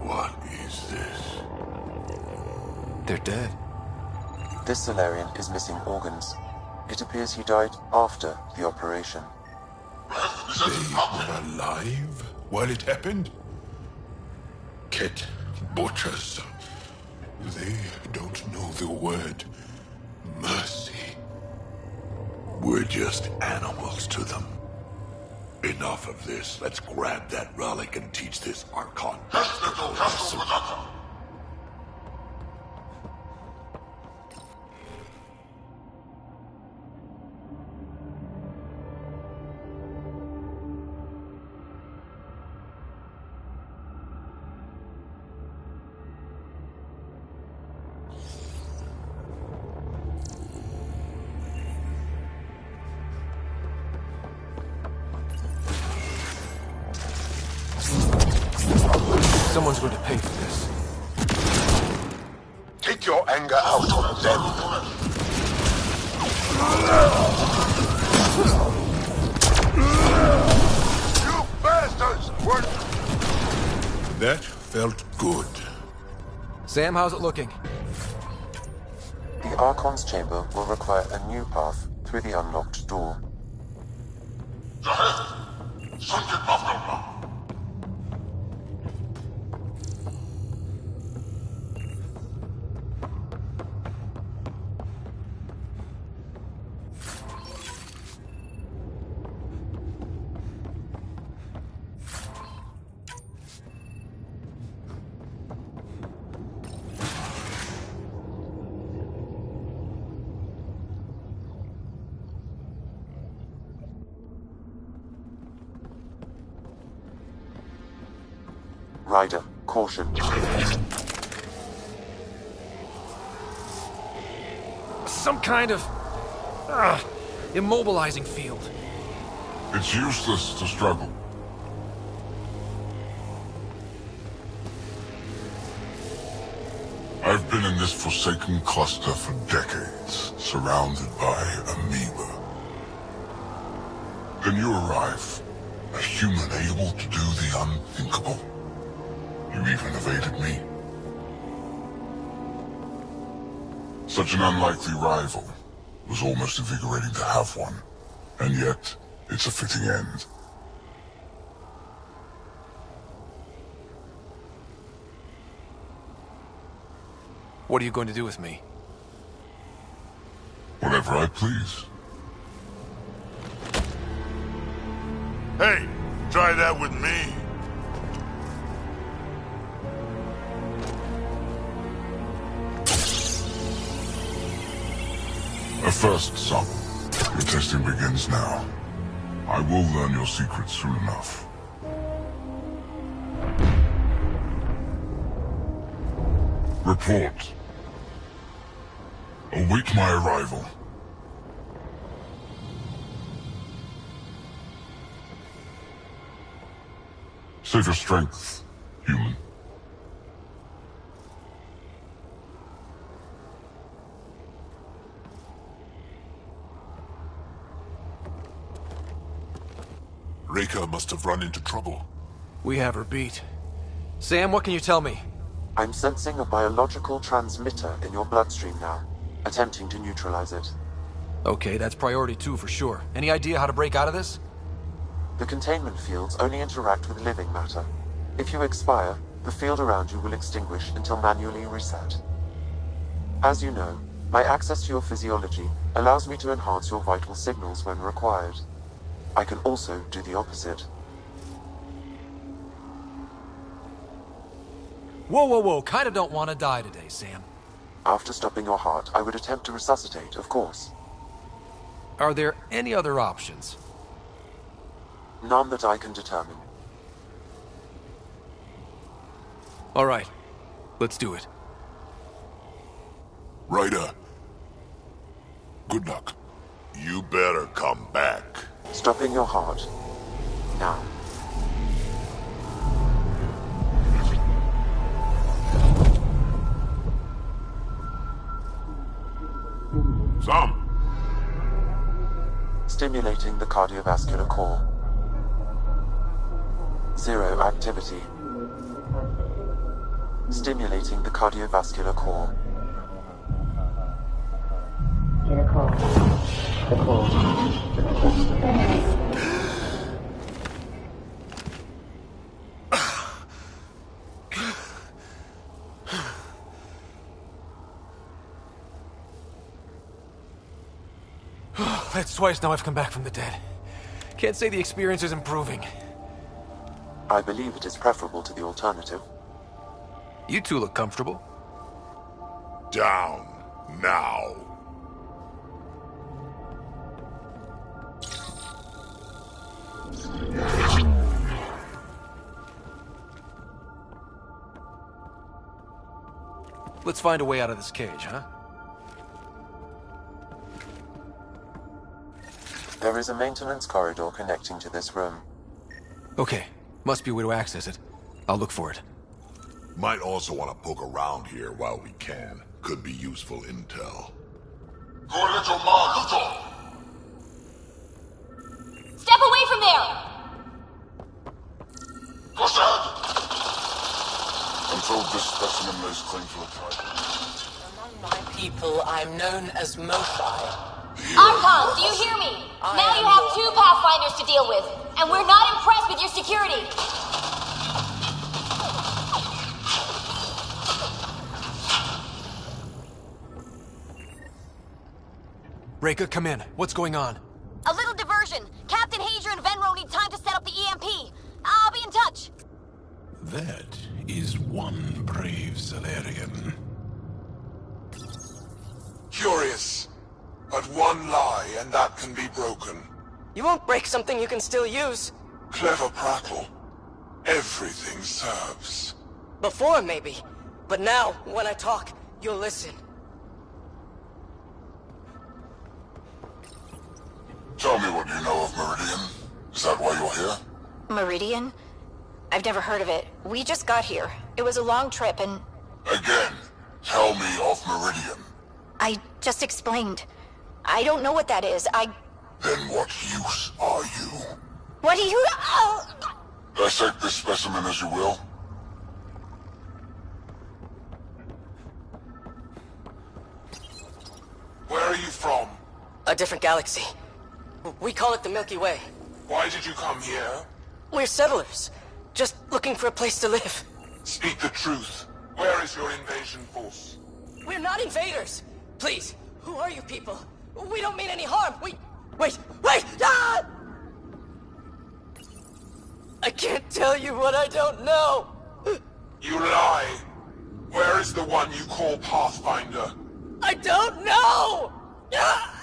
What is this? They're dead. This Solarian is missing organs. It appears he died after the operation. They were alive while it happened? Cat butchers. They don't know the word mercy. We're just animals to them. Enough of this. Let's grab that relic and teach this Archon a lesson. Someone's going to pay for this. Take your anger out on them. You bastards! That felt good. Sam, how's it looking? The Archon's chamber will require a new path through the unlocked door. Ryder, caution. Some kind of immobilizing field. It's useless to struggle. I've been in this forsaken cluster for decades, surrounded by amoeba. Then you arrive, a human able to do the unthinkable. You even evaded me. Such an unlikely rival. It was almost invigorating to have one. And yet, it's a fitting end. What are you going to do with me? Whatever I please. Hey, try that with me. A first, son. Your testing begins now. I will learn your secrets soon enough. Report. Await my arrival. Save your strength, human. Reika must have run into trouble. We have her beat. Sam, what can you tell me? I'm sensing a biological transmitter in your bloodstream now, attempting to neutralize it. Okay, that's priority 2 for sure. Any idea how to break out of this? The containment fields only interact with living matter. If you expire, the field around you will extinguish until manually reset. As you know, my access to your physiology allows me to enhance your vital signals when required. I can also do the opposite. Whoa, kinda don't want to die today, Sam. After stopping your heart, I would attempt to resuscitate, of course. Are there any other options? None that I can determine. All right, let's do it. Ryder. Good luck. You better come back. Stopping your heart. Now. Sam! Stimulating the cardiovascular core. 0 activity. Stimulating the cardiovascular core. That's twice now I've come back from the dead. Can't say the experience is improving. I believe it is preferable to the alternative. You two look comfortable. Down, now. Let's find a way out of this cage, huh? There is a maintenance corridor connecting to this room. Okay, must be a way to access it. I'll look for it. Might also want to poke around here while we can. Could be useful intel. Step away from there! Until this specimen lays claim to a title. Among my people, I'm known as Moshai. Archon, do you hear me? Now you have 2 Pathfinders to deal with, and we're not impressed with your security. Reka, come in. What's going on? A little diversion. Captain Hager and Venro need time to set up the EMP. I'll be in touch. That is one brave Salarian. Curious. But one lie, and that can be broken. You won't break something you can still use. Clever prattle. Everything serves. Before, maybe. But now, when I talk, you'll listen. Tell me what you know of Meridian. Is that why you're here? Meridian? I've never heard of it. We just got here. It was a long trip and... Again, tell me of Meridian. I just explained. I don't know what that is. Then what use are you? What do you... Dissect this specimen as you will. Where are you from? A different galaxy. We call it the Milky Way. Why did you come here? We're settlers. Just looking for a place to live. Speak the truth. Where is your invasion force? We're not invaders. Please, who are you people? We don't mean any harm. Wait! Ah! I can't tell you what I don't know. You lie. Where is the one you call Pathfinder? I don't know! Ah!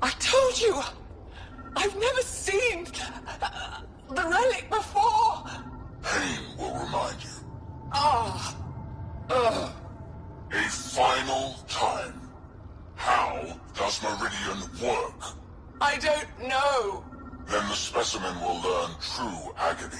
I told you! I've never seen the relic before! Pain will remind you. A final time. How does Meridian work? I don't know. then the specimen will learn true agony.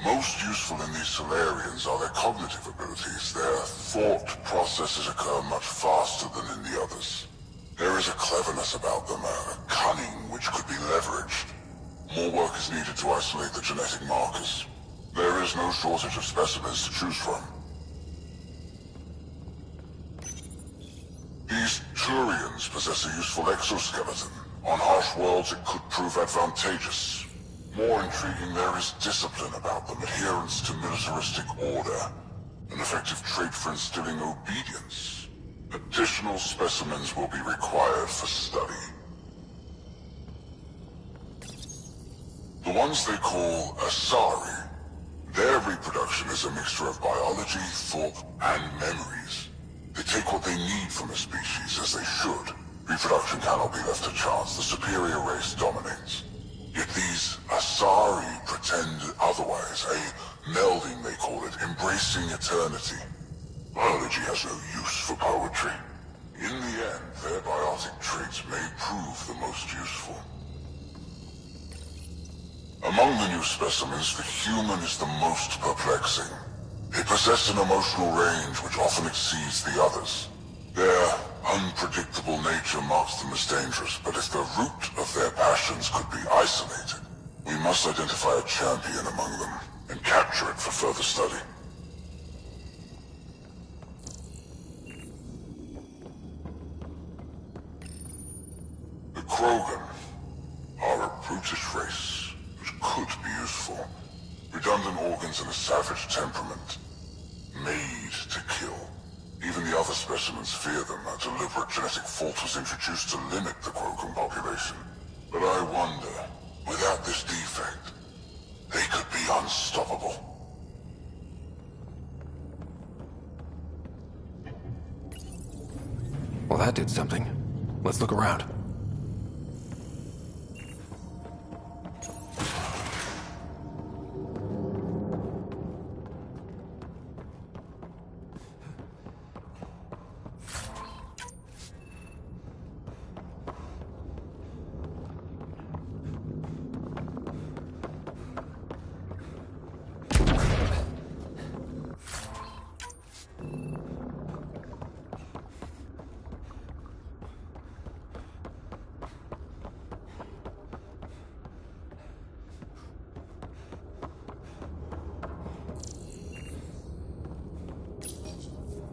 Most useful in these Solarians are their cognitive abilities. Their thought processes occur much faster than in the others. There is a cleverness about them, a cunning which could be leveraged. More work is needed to isolate the genetic markers. There is no shortage of specimens to choose from. These Turians possess a useful exoskeleton. On harsh worlds, it could prove advantageous. More intriguing, there is discipline about them, adherence to militaristic order, an effective trait for instilling obedience. Additional specimens will be required for study. The ones they call Asari, their reproduction is a mixture of biology, thought, and memories. They take what they need from a species, as they should. Reproduction cannot be left to chance. The superior race dominates. Yet these Asari pretend otherwise, a melding they call it, embracing eternity. Biology has no use for poetry. In the end, their biotic traits may prove the most useful. Among the new specimens, the human is the most perplexing. They possess an emotional range which often exceeds the others. Their unpredictable nature marks them as dangerous, but if the root of their passions could be isolated, we must identify a champion among them and capture it for further study. The Krogan are a brutish race, which could be useful. Redundant organs and a savage temperament, made to kill. Even the other specimens fear them. A deliberate genetic fault was introduced to limit the Krogan population. But I wonder, without this defect, they could be unstoppable. Well, that did something. Let's look around.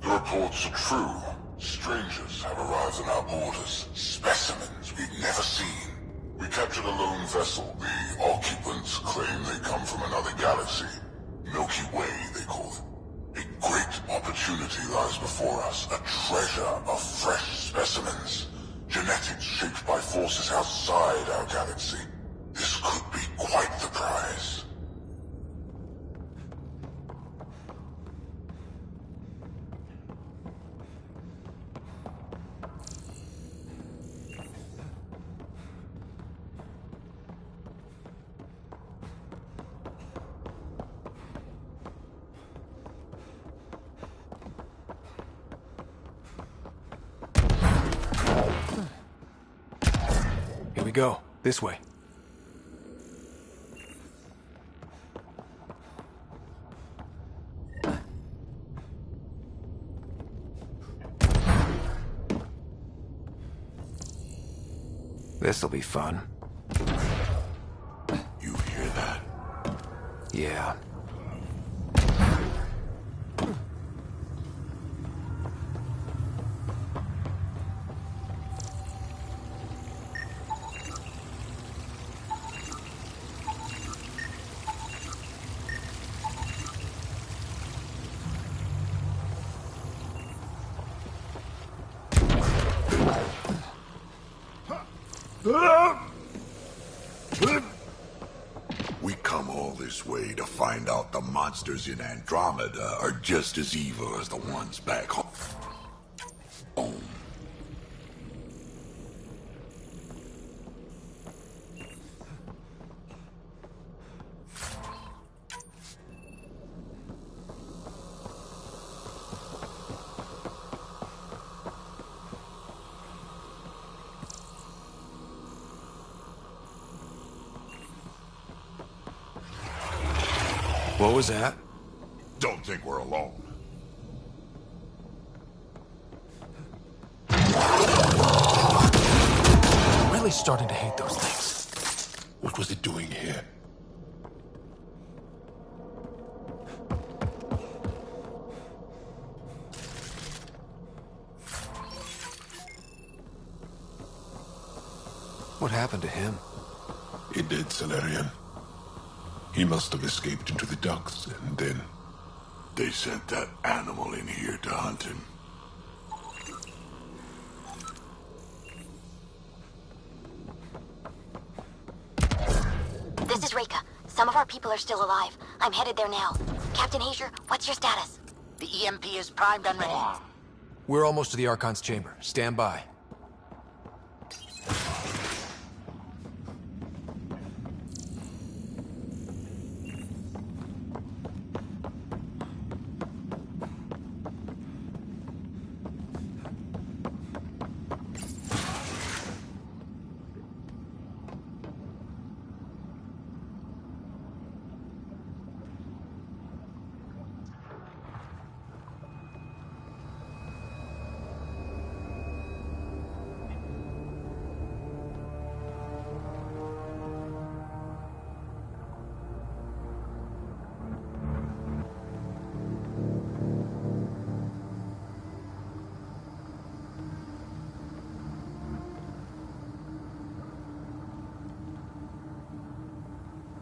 The reports are true. Strangers have arrived on our borders. Specimens we've never seen. We captured a lone vessel. The occupants claim they come from another galaxy. Milky Way, they call it. A great opportunity lies before us. A treasure of fresh specimens. Genetics shaped by forces outside our galaxy. This could be quite the prize. Here we go. This way. This'll be fun. You hear that? Yeah. We come all this way to find out the monsters in Andromeda are just as evil as the ones back home. What was that? Don't think we're alone. I'm really starting to hate those things. What was it doing here? What happened to him? He did, Solarian. He must have escaped into the ducts, and then they sent that animal in here to hunt him. This is Reika. Some of our people are still alive. I'm headed there now. Captain Hazer, what's your status? The EMP is primed and ready. We're almost to the Archon's chamber. Stand by.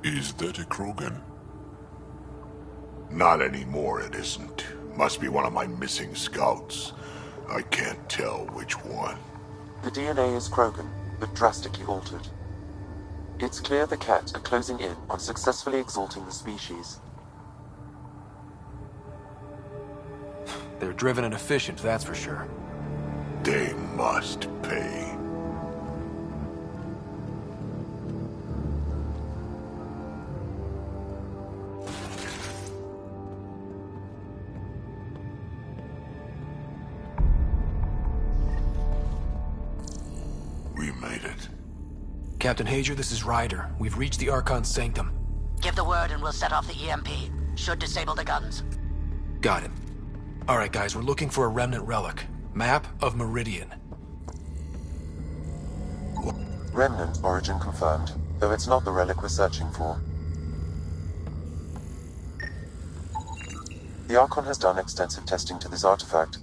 Is that a Krogan? Not anymore, it isn't. Must be one of my missing scouts. I can't tell which one. The DNA is Krogan, but drastically altered. It's clear the Ket are closing in on successfully exalting the species. They're driven and efficient, that's for sure. They must pay. We made it. Captain Hager, this is Ryder. We've reached the Archon's sanctum. Give the word and we'll set off the EMP. Should disable the guns. Got it. Alright guys, we're looking for a remnant relic. Map of Meridian. Remnant origin confirmed, though it's not the relic we're searching for. The Archon has done extensive testing to this artifact.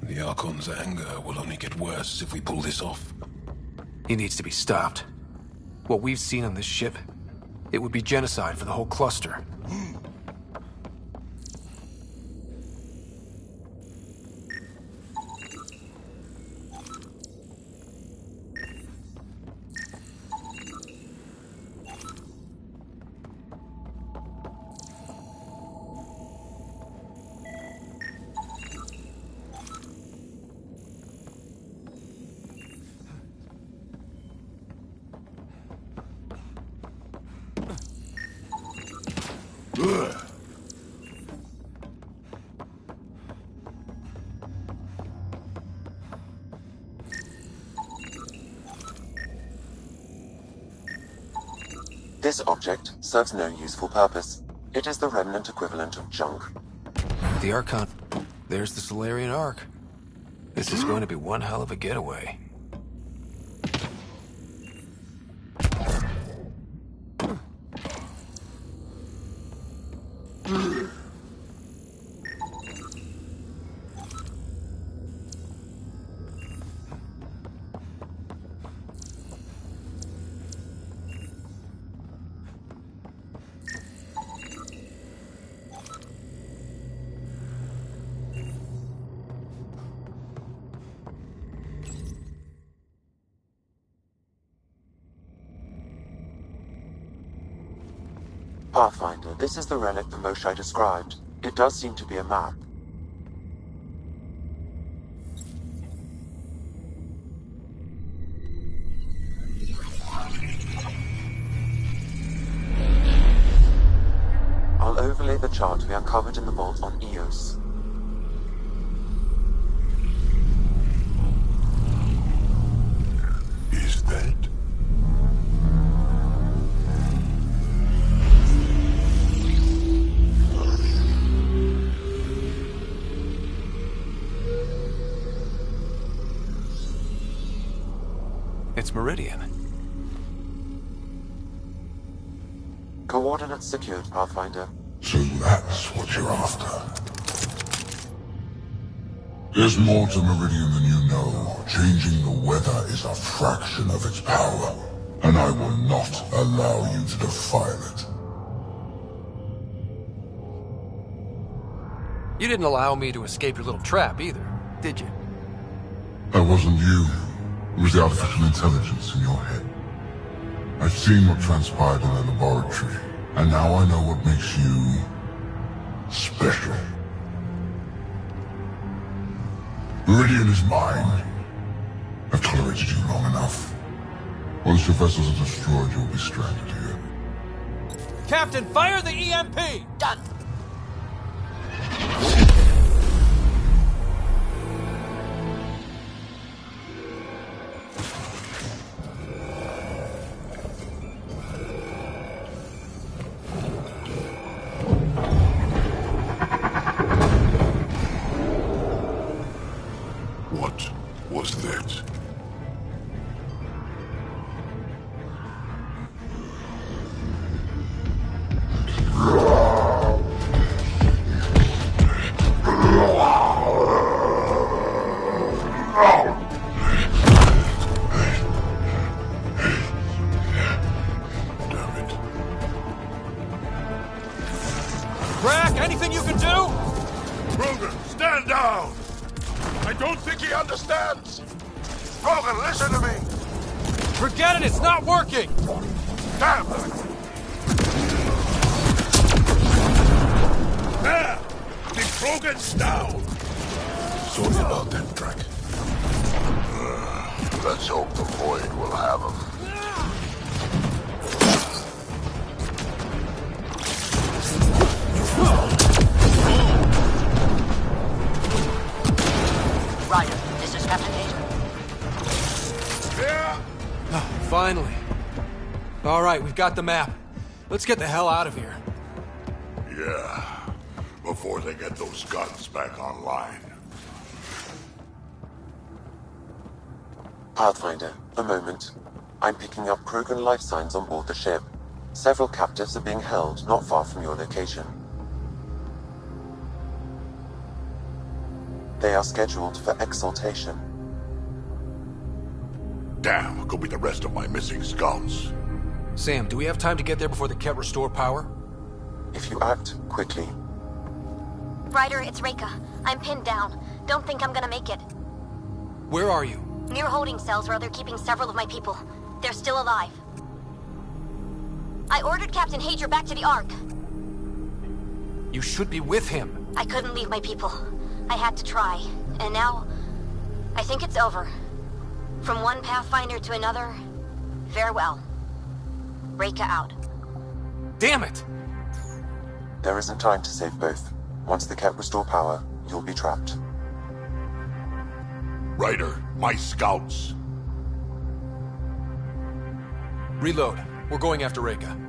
The Archon's anger will only get worse if we pull this off. He needs to be stopped. What we've seen on this ship, it would be genocide for the whole cluster. This object serves no useful purpose. It is the remnant equivalent of junk. The Archon. There's the Solarian Ark. This is going to be one hell of a getaway. Pathfinder, this is the relic the Moshae described. It does seem to be a map. I'll overlay the chart we uncovered in the vault on Eos. Is that? It's Meridian. Coordinates secured, Pathfinder. So that's what you're after. There's more to Meridian than you know. Changing the weather is a fraction of its power, and I will not allow you to defile it. You didn't allow me to escape your little trap either, did you? That wasn't you. It was the artificial intelligence in your head. I've seen what transpired in the laboratory, and now I know what makes you special. Meridian is mine. I've tolerated you long enough. Once your vessels are destroyed, you'll be stranded here. Captain, fire the EMP! Done. What was that? Brack, anything you can do? Rogan, stand down! I don't think he understands! Rogan, listen to me! Forget it, it's not working! Damn! There! The Krogan's down! Sorry about that, Drac. Let's hope the Void will have him. Ryder, this is Captain Hager. Yeah? Finally. All right, we've got the map. Let's get the hell out of here. Yeah. Before they get those guns back online. Pathfinder, a moment. I'm picking up Krogan life signs on board the ship. Several captives are being held not far from your location. They are scheduled for exaltation. Damn, could be the rest of my missing scouts. Sam, do we have time to get there before the Ket restore power? If you act quickly. Ryder, it's Reika. I'm pinned down. Don't think I'm gonna make it. Where are you? Near holding cells where they're keeping several of my people. They're still alive. I ordered Captain Hager back to the Ark. You should be with him. I couldn't leave my people. I had to try. And now, I think it's over. From one Pathfinder to another, farewell. Reika out. Damn it! There isn't time to save both. Once the Ket restore power, you'll be trapped. Ryder, my scouts. Reload. We're going after Reika.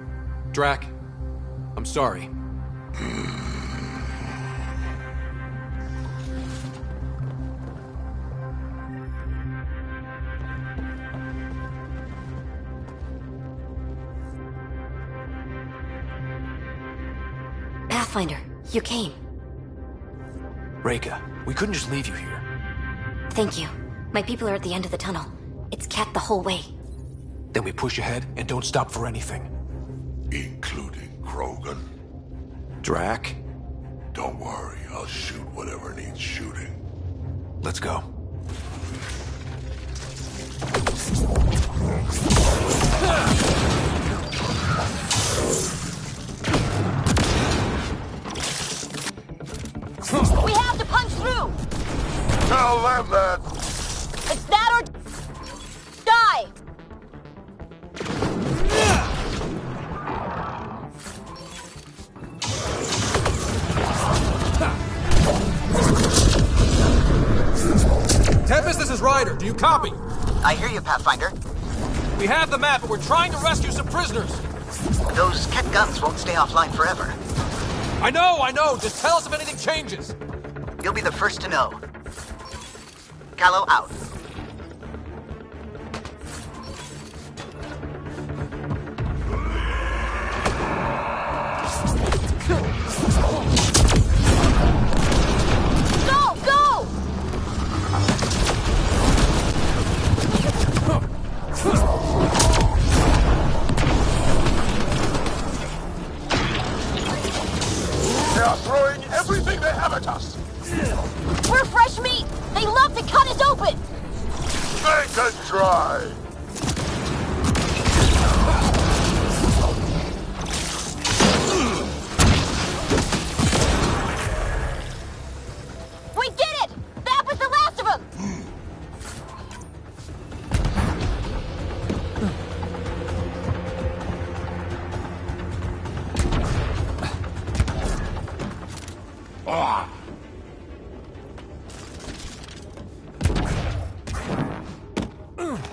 Drac, I'm sorry. Pathfinder, you came. Reika, we couldn't just leave you here. Thank you. My people are at the end of the tunnel. It's Ket the whole way. Then we push ahead and don't stop for anything. Including Krogan. Drac? Don't worry, I'll shoot whatever needs shooting. Let's go. We have to punch through! Tell them that! It's that or die! Tempest, this is Ryder. Do you copy? I hear you, Pathfinder. We have the map, but we're trying to rescue some prisoners. Those Ket guns won't stay offline forever. I know. Just tell us if anything changes. You'll be the first to know. Callow out. Go! They are throwing everything they have at us! We're fresh meat! They love to cut us open! Make us try! We did it! That was the last of them!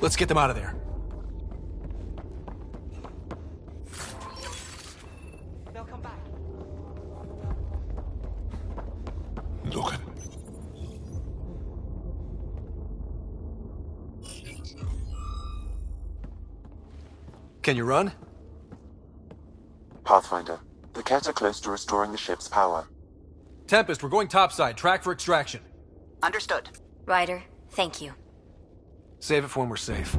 Let's get them out of there. They'll come back. Look at... Can you run? Pathfinder, the Ket are close to restoring the ship's power. Tempest, we're going topside. Track for extraction. Understood. Ryder, thank you. Save it for when we're safe.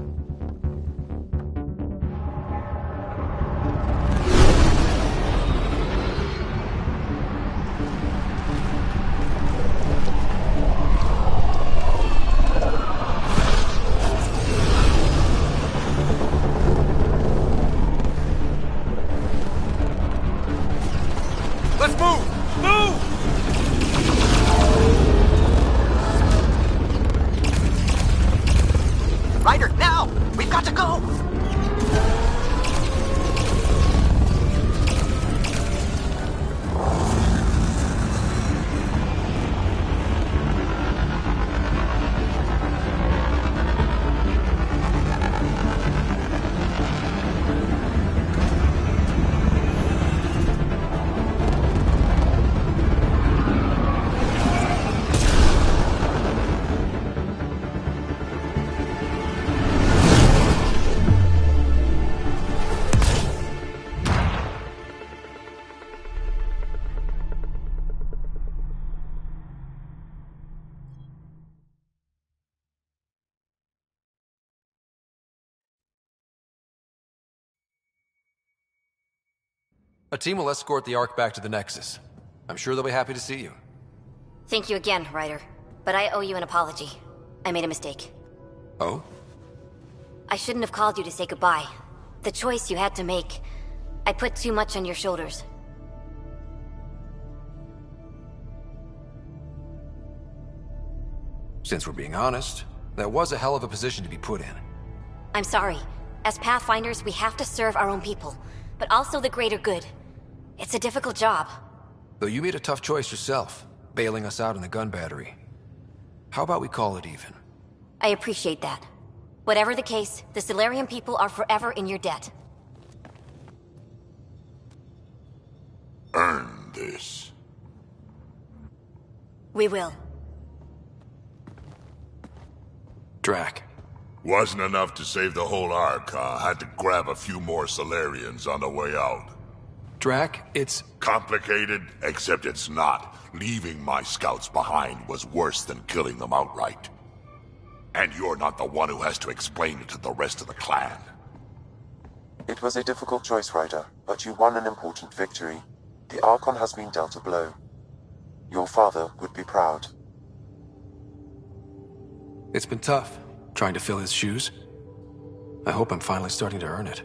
Let's move! Move! Ryder, now! We've got to go! A team will escort the Ark back to the Nexus. I'm sure they'll be happy to see you. Thank you again, Ryder. But I owe you an apology. I made a mistake. Oh? I shouldn't have called you to say goodbye. The choice you had to make. I put too much on your shoulders. Since we're being honest, that was a hell of a position to be put in. I'm sorry. As Pathfinders, we have to serve our own people, but also the greater good. It's a difficult job. Though you made a tough choice yourself, bailing us out in the gun battery. How about we call it even? I appreciate that. Whatever the case, the Solarian people are forever in your debt. Earn this. We will. Drac. Wasn't enough to save the whole Ark, huh? Had to grab a few more Solarians on the way out. Drac, it's... complicated, except it's not. Leaving my scouts behind was worse than killing them outright. And you're not the one who has to explain it to the rest of the clan. It was a difficult choice, Ryder, but you won an important victory. The Archon has been dealt a blow. Your father would be proud. It's been tough, trying to fill his shoes. I hope I'm finally starting to earn it.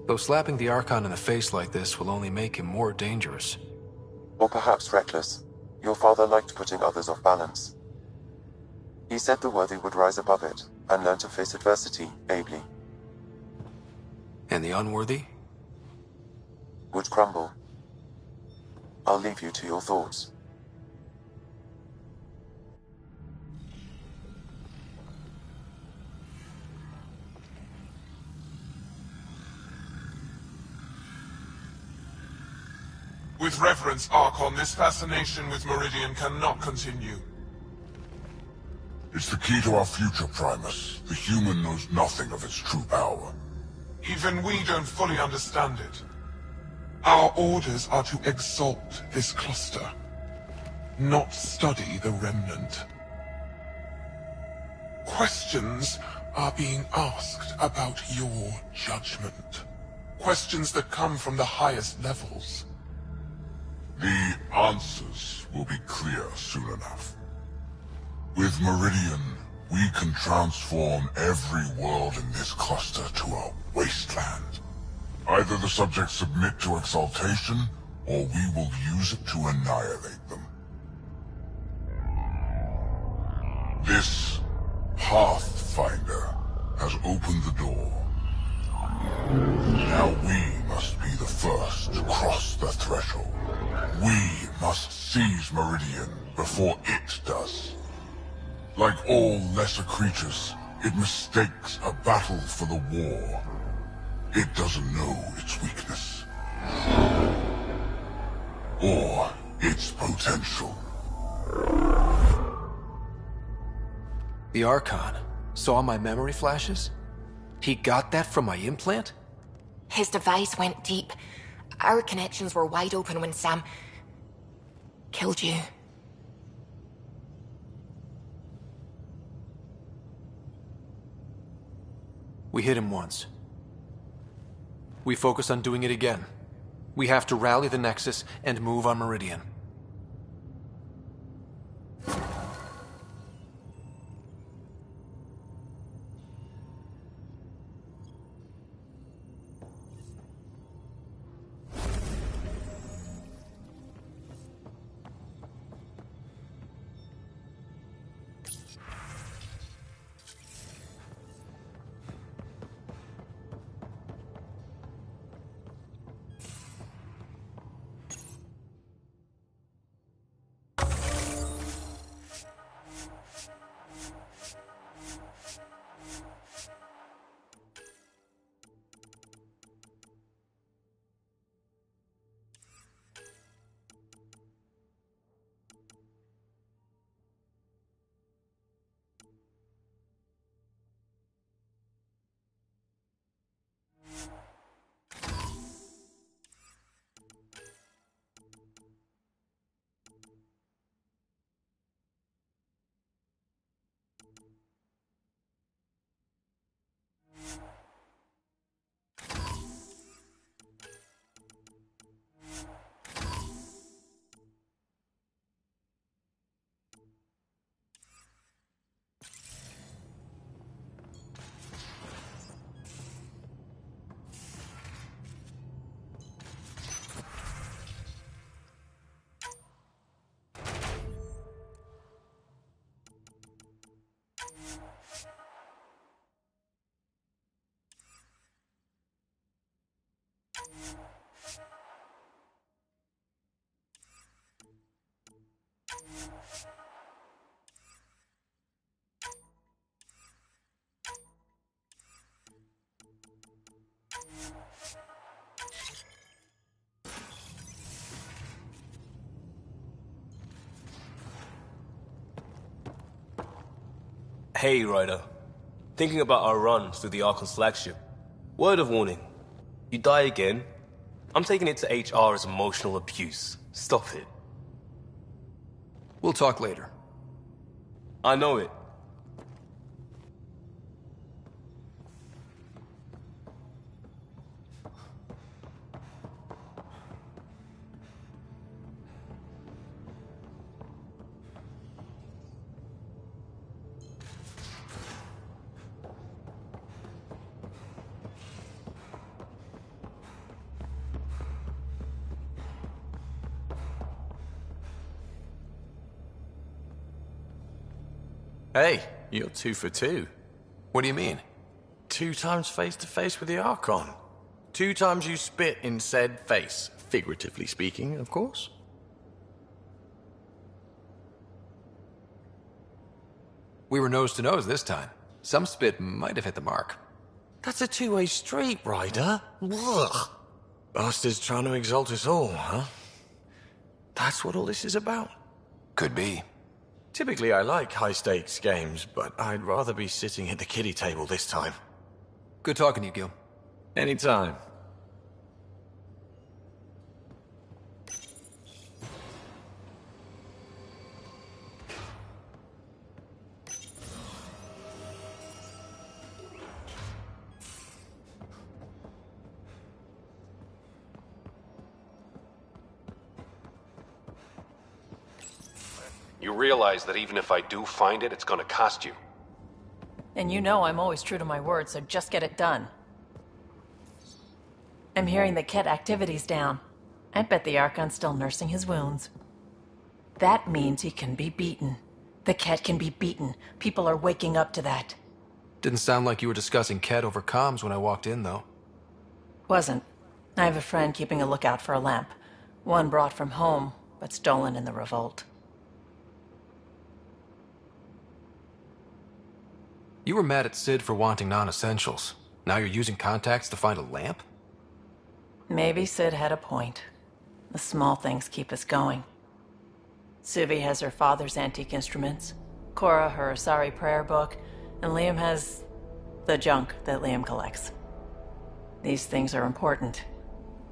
Though slapping the Archon in the face like this will only make him more dangerous. Or perhaps reckless. Your father liked putting others off balance. He said the worthy would rise above it, and learn to face adversity ably. And the unworthy? Would crumble. I'll leave you to your thoughts. With reverence, Archon, this fascination with Meridian cannot continue. It's the key to our future, Primus. The human knows nothing of its true power. Even we don't fully understand it. Our orders are to exalt this cluster, not study the remnant. Questions are being asked about your judgment. Questions that come from the highest levels. The answers will be clear soon enough. With Meridian, we can transform every world in this cluster to a wasteland. Either the subjects submit to exaltation, or we will use it to annihilate them. This Pathfinder has opened the door. Now we must be the first to cross the threshold. We must seize Meridian before it does. Like all lesser creatures, it mistakes a battle for the war. It doesn't know its weakness. Or its potential. The Archon saw my memory flashes? He got that from my implant? His device went deep. Our connections were wide open when Sam killed you. We hit him once. We focus on doing it again. We have to rally the Nexus and move on Meridian. Hey, Ryder. Thinking about our run through the Archon's flagship. Word of warning. You die again, I'm taking it to HR as emotional abuse. Stop it. We'll talk later. I know it. Hey, you're 2 for 2. What do you mean? 2 times face-to-face with the Archon. 2 times you spit in said face. Figuratively speaking, of course. We were nose to nose this time. Some spit might have hit the mark. That's a two-way street, Ryder. Ugh. Bastards trying to exalt us all, huh? That's what all this is about? Could be. Typically I like high-stakes games, but I'd rather be sitting at the kiddie table this time. Good talking to you, Gil. Anytime. You realize that even if I do find it, it's gonna cost you. And you know I'm always true to my word, so just get it done. I'm hearing the Ket activity's down. I bet the Archon's still nursing his wounds. That means he can be beaten. The Ket can be beaten. People are waking up to that. Didn't sound like you were discussing Ket over comms when I walked in, though. Wasn't. I have a friend keeping a lookout for a lamp. One brought from home, but stolen in the revolt. You were mad at Sid for wanting non-essentials. Now you're using contacts to find a lamp? Maybe Sid had a point. The small things keep us going. Suvi has her father's antique instruments, Cora her Asari prayer book, and Liam has the junk that Liam collects. These things are important.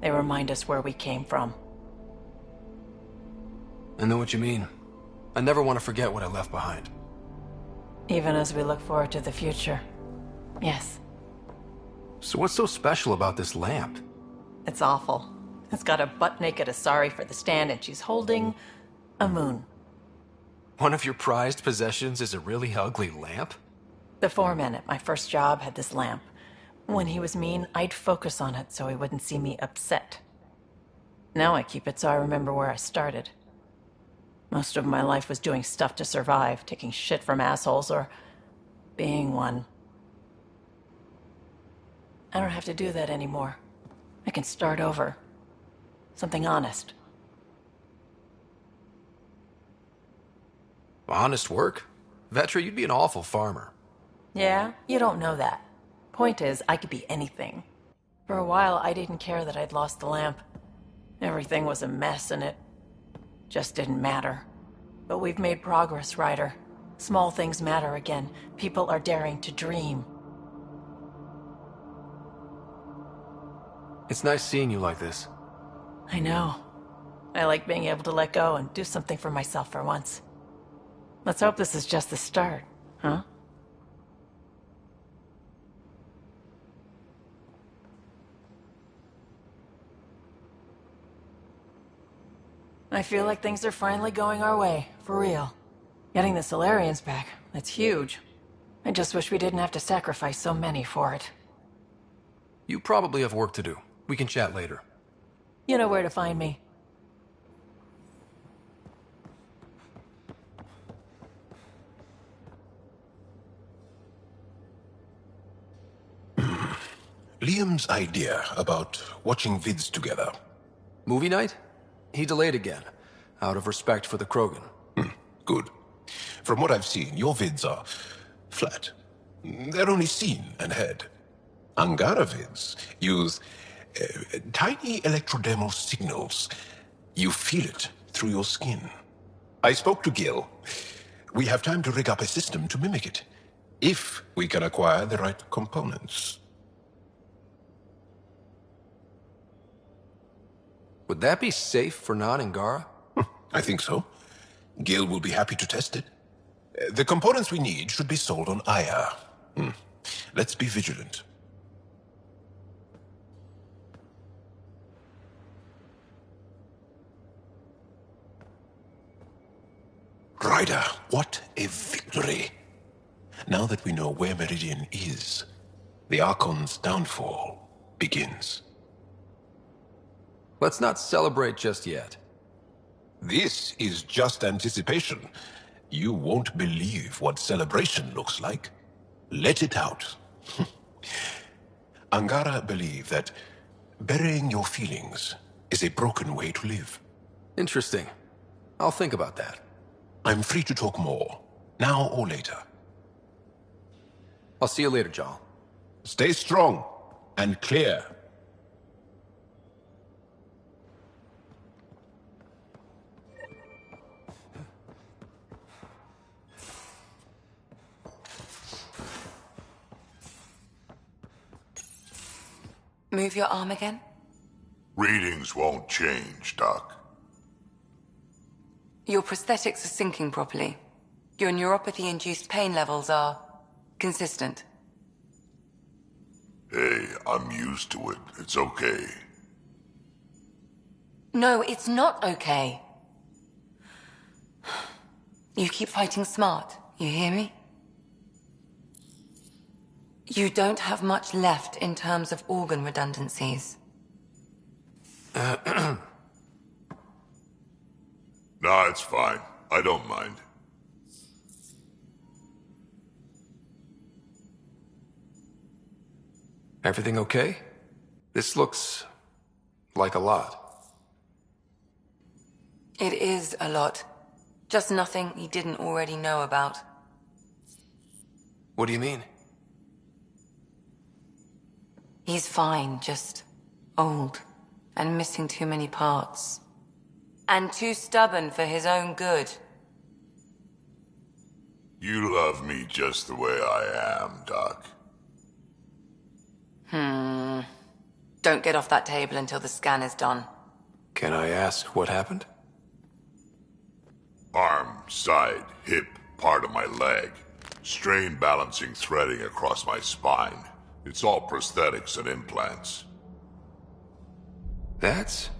They remind us where we came from. I know what you mean. I never want to forget what I left behind. Even as we look forward to the future. Yes. So what's so special about this lamp? It's awful. It's got a butt-naked Asari for the stand, and she's holding a moon. One of your prized possessions is a really ugly lamp? The foreman at my first job had this lamp. When he was mean, I'd focus on it so he wouldn't see me upset. Now I keep it so I remember where I started. Most of my life was doing stuff to survive, taking shit from assholes, or being one. I don't have to do that anymore. I can start over. Something honest. Honest work? Vetra, you'd be an awful farmer. Yeah, you don't know that. Point is, I could be anything. For a while, I didn't care that I'd lost the lamp. Everything was a mess, and it just didn't matter. But we've made progress, Ryder. Small things matter again. People are daring to dream. It's nice seeing you like this. I know. I like being able to let go and do something for myself for once. Let's hope this is just the start, huh? I feel like things are finally going our way, for real. Getting the Solarians back, that's huge. I just wish we didn't have to sacrifice so many for it. You probably have work to do. We can chat later. You know where to find me. Liam's idea about watching vids together. Movie night? He delayed again, out of respect for the Krogan. Good. From what I've seen, your vids are flat. They're only seen and heard. Angara vids use tiny electrodermal signals. You feel it through your skin. I spoke to Gil. We have time to rig up a system to mimic it, if we can acquire the right components. Would that be safe for non-Angara? I think so. Gil will be happy to test it. The components we need should be sold on Aya. Let's be vigilant. Ryder, what a victory! Now that we know where Meridian is, the Archon's downfall begins. Let's not celebrate just yet. This is just anticipation. You won't believe what celebration looks like. Let it out. Angara believe that burying your feelings is a broken way to live. Interesting. I'll think about that. I'm free to talk more, now or later. I'll see you later, Jarl. Stay strong and clear. Move your arm again? Readings won't change, Doc. Your prosthetics are syncing properly. Your neuropathy-induced pain levels are consistent. Hey, I'm used to it. It's okay. No, it's not okay. You keep fighting smart, you hear me? You don't have much left in terms of organ redundancies. Nah, it's fine. I don't mind. Everything okay? This looks like a lot. It is a lot. Just nothing he didn't already know about. What do you mean? He's fine, just old and missing too many parts. And too stubborn for his own good. You love me just the way I am, Doc. Don't get off that table until the scan is done. Can I ask what happened? Arm, side, hip, part of my leg. Strain balancing threading across my spine. It's all prosthetics and implants. That's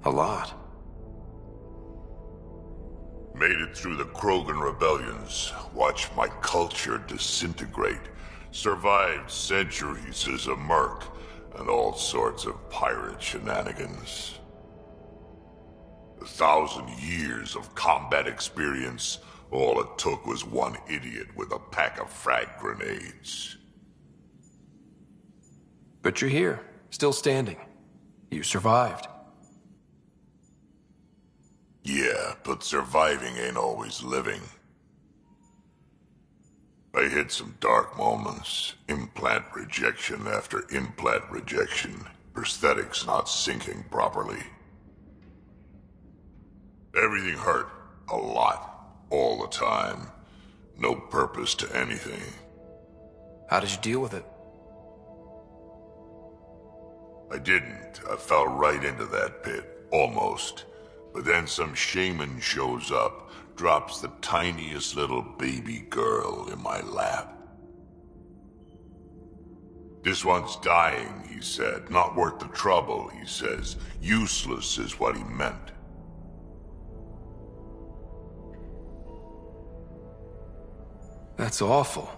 a lot. Made it through the Krogan rebellions. Watched my culture disintegrate. Survived centuries as a merc and all sorts of pirate shenanigans. 1,000 years of combat experience. All it took was one idiot with a pack of frag grenades. But you're here, still standing. You survived. Yeah, but surviving ain't always living. I hit some dark moments. Implant rejection after implant rejection. Prosthetics not syncing properly. Everything hurt. A lot. All the time. No purpose to anything. How did you deal with it? I didn't. I fell right into that pit. Almost. But then some shaman shows up, drops the tiniest little baby girl in my lap. This one's dying, he said. Not worth the trouble, he says. Useless is what he meant. That's awful.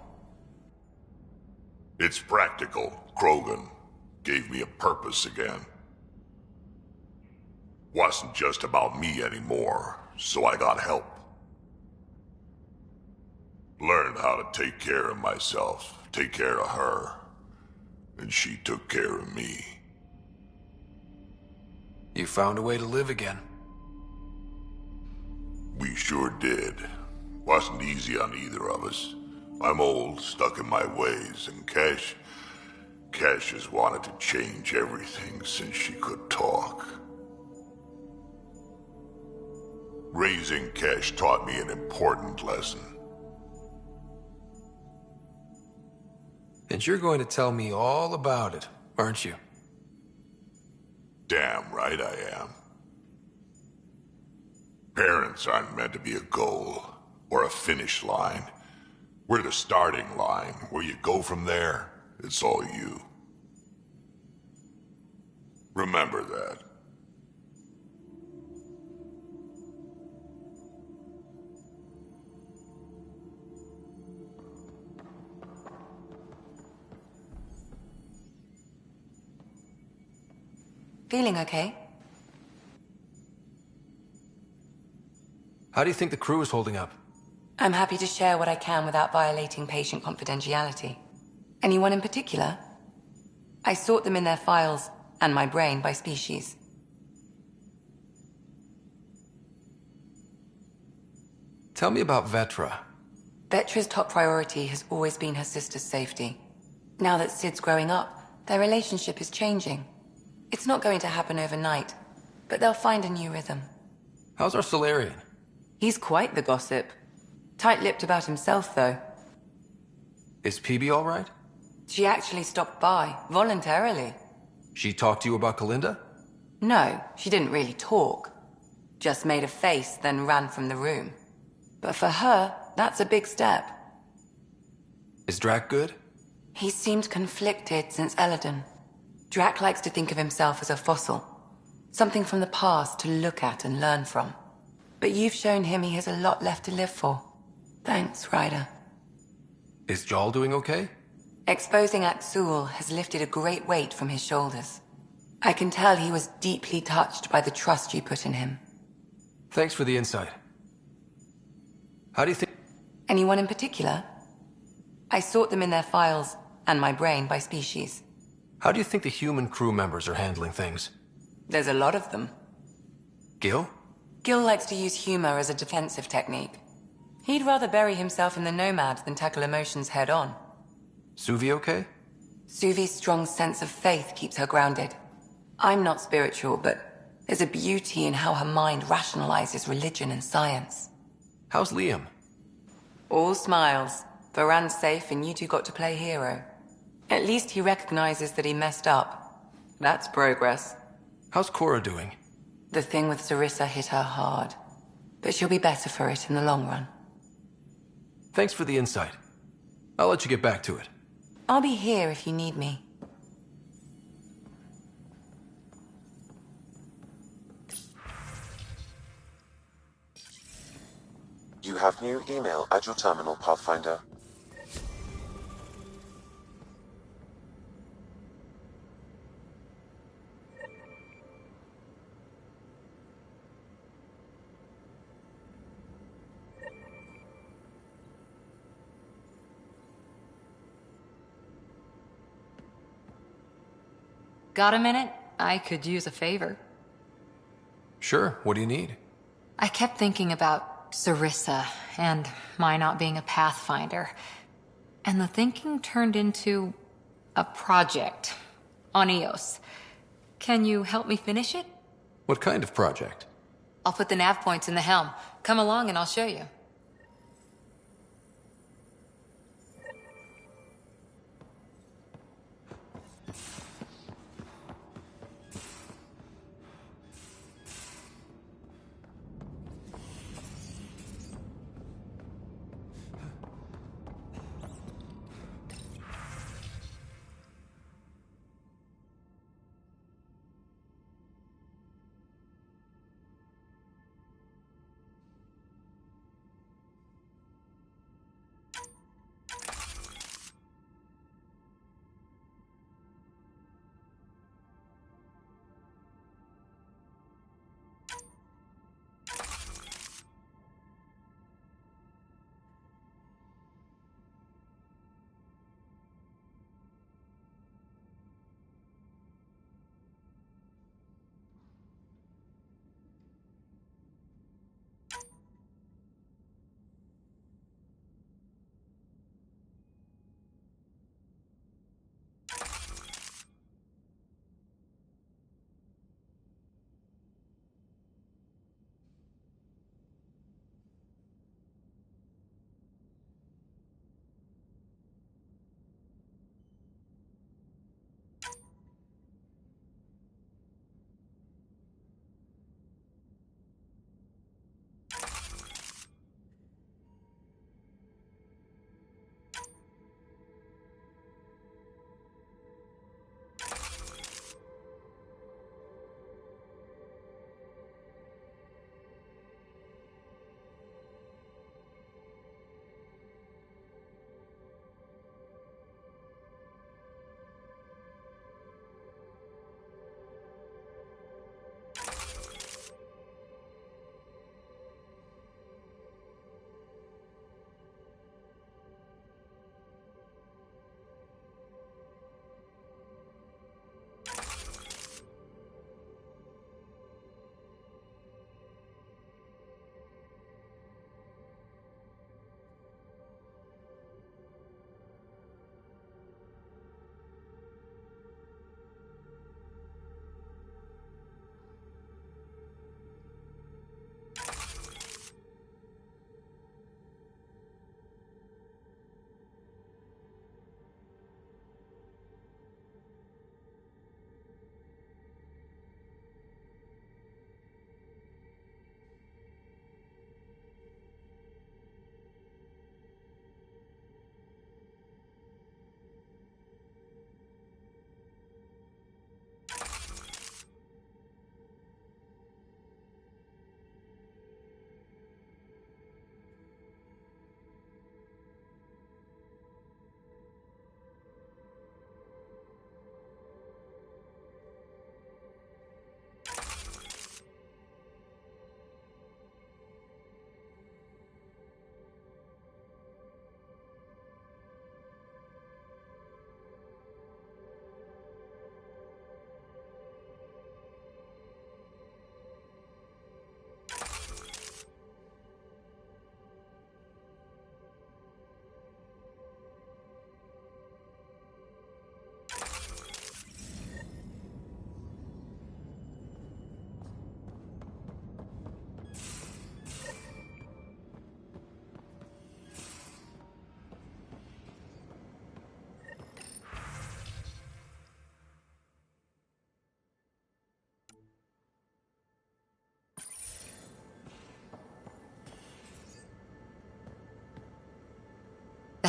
It's practical, Krogan. Gave me a purpose again. Wasn't just about me anymore, so I got help. Learned how to take care of myself, take care of her. And she took care of me. You found a way to live again. We sure did. Wasn't easy on either of us. I'm old, stuck in my ways, and Cash has wanted to change everything since she could talk. Raising Cash taught me an important lesson. And you're going to tell me all about it, aren't you? Damn right I am. Parents aren't meant to be a goal, or a finish line. We're the starting line. Where you go from there, it's all you. Remember that. Feeling okay? How do you think the crew is holding up? I'm happy to share what I can without violating patient confidentiality. Anyone in particular? I sort them in their files, and my brain, by species. Tell me about Vetra. Vetra's top priority has always been her sister's safety. Now that Sid's growing up, their relationship is changing. It's not going to happen overnight, but they'll find a new rhythm. How's our Solarian? He's quite the gossip. Tight-lipped about himself, though. Is PB all right? She actually stopped by, voluntarily. She talked to you about Kalinda? No, she didn't really talk. Just made a face, then ran from the room. But for her, that's a big step. Is Drac good? He seemed conflicted since Eladon. Drac likes to think of himself as a fossil. Something from the past to look at and learn from. But you've shown him he has a lot left to live for. Thanks, Ryder. Is Jarl doing okay? Exposing Aksul has lifted a great weight from his shoulders. I can tell he was deeply touched by the trust you put in him. Thanks for the insight. How do you think... Anyone in particular? I sort them in their files, and my brain by species. How do you think the human crew members are handling things? There's a lot of them. Gil? Gil likes to use humor as a defensive technique. He'd rather bury himself in the Nomad than tackle emotions head-on. Suvi okay? Suvi's strong sense of faith keeps her grounded. I'm not spiritual, but there's a beauty in how her mind rationalizes religion and science. How's Liam? All smiles. Varan's safe and you two got to play hero. At least he recognizes that he messed up. That's progress. How's Cora doing? The thing with Sarissa hit her hard. But she'll be better for it in the long run. Thanks for the insight. I'll let you get back to it. I'll be here if you need me. You have new email at your terminal, Pathfinder. Got a minute? I could use a favor. Sure, what do you need? I kept thinking about Sarissa and my not being a Pathfinder. And the thinking turned into a project on Eos. Can you help me finish it? What kind of project? I'll put the nav points in the helm. Come along and I'll show you.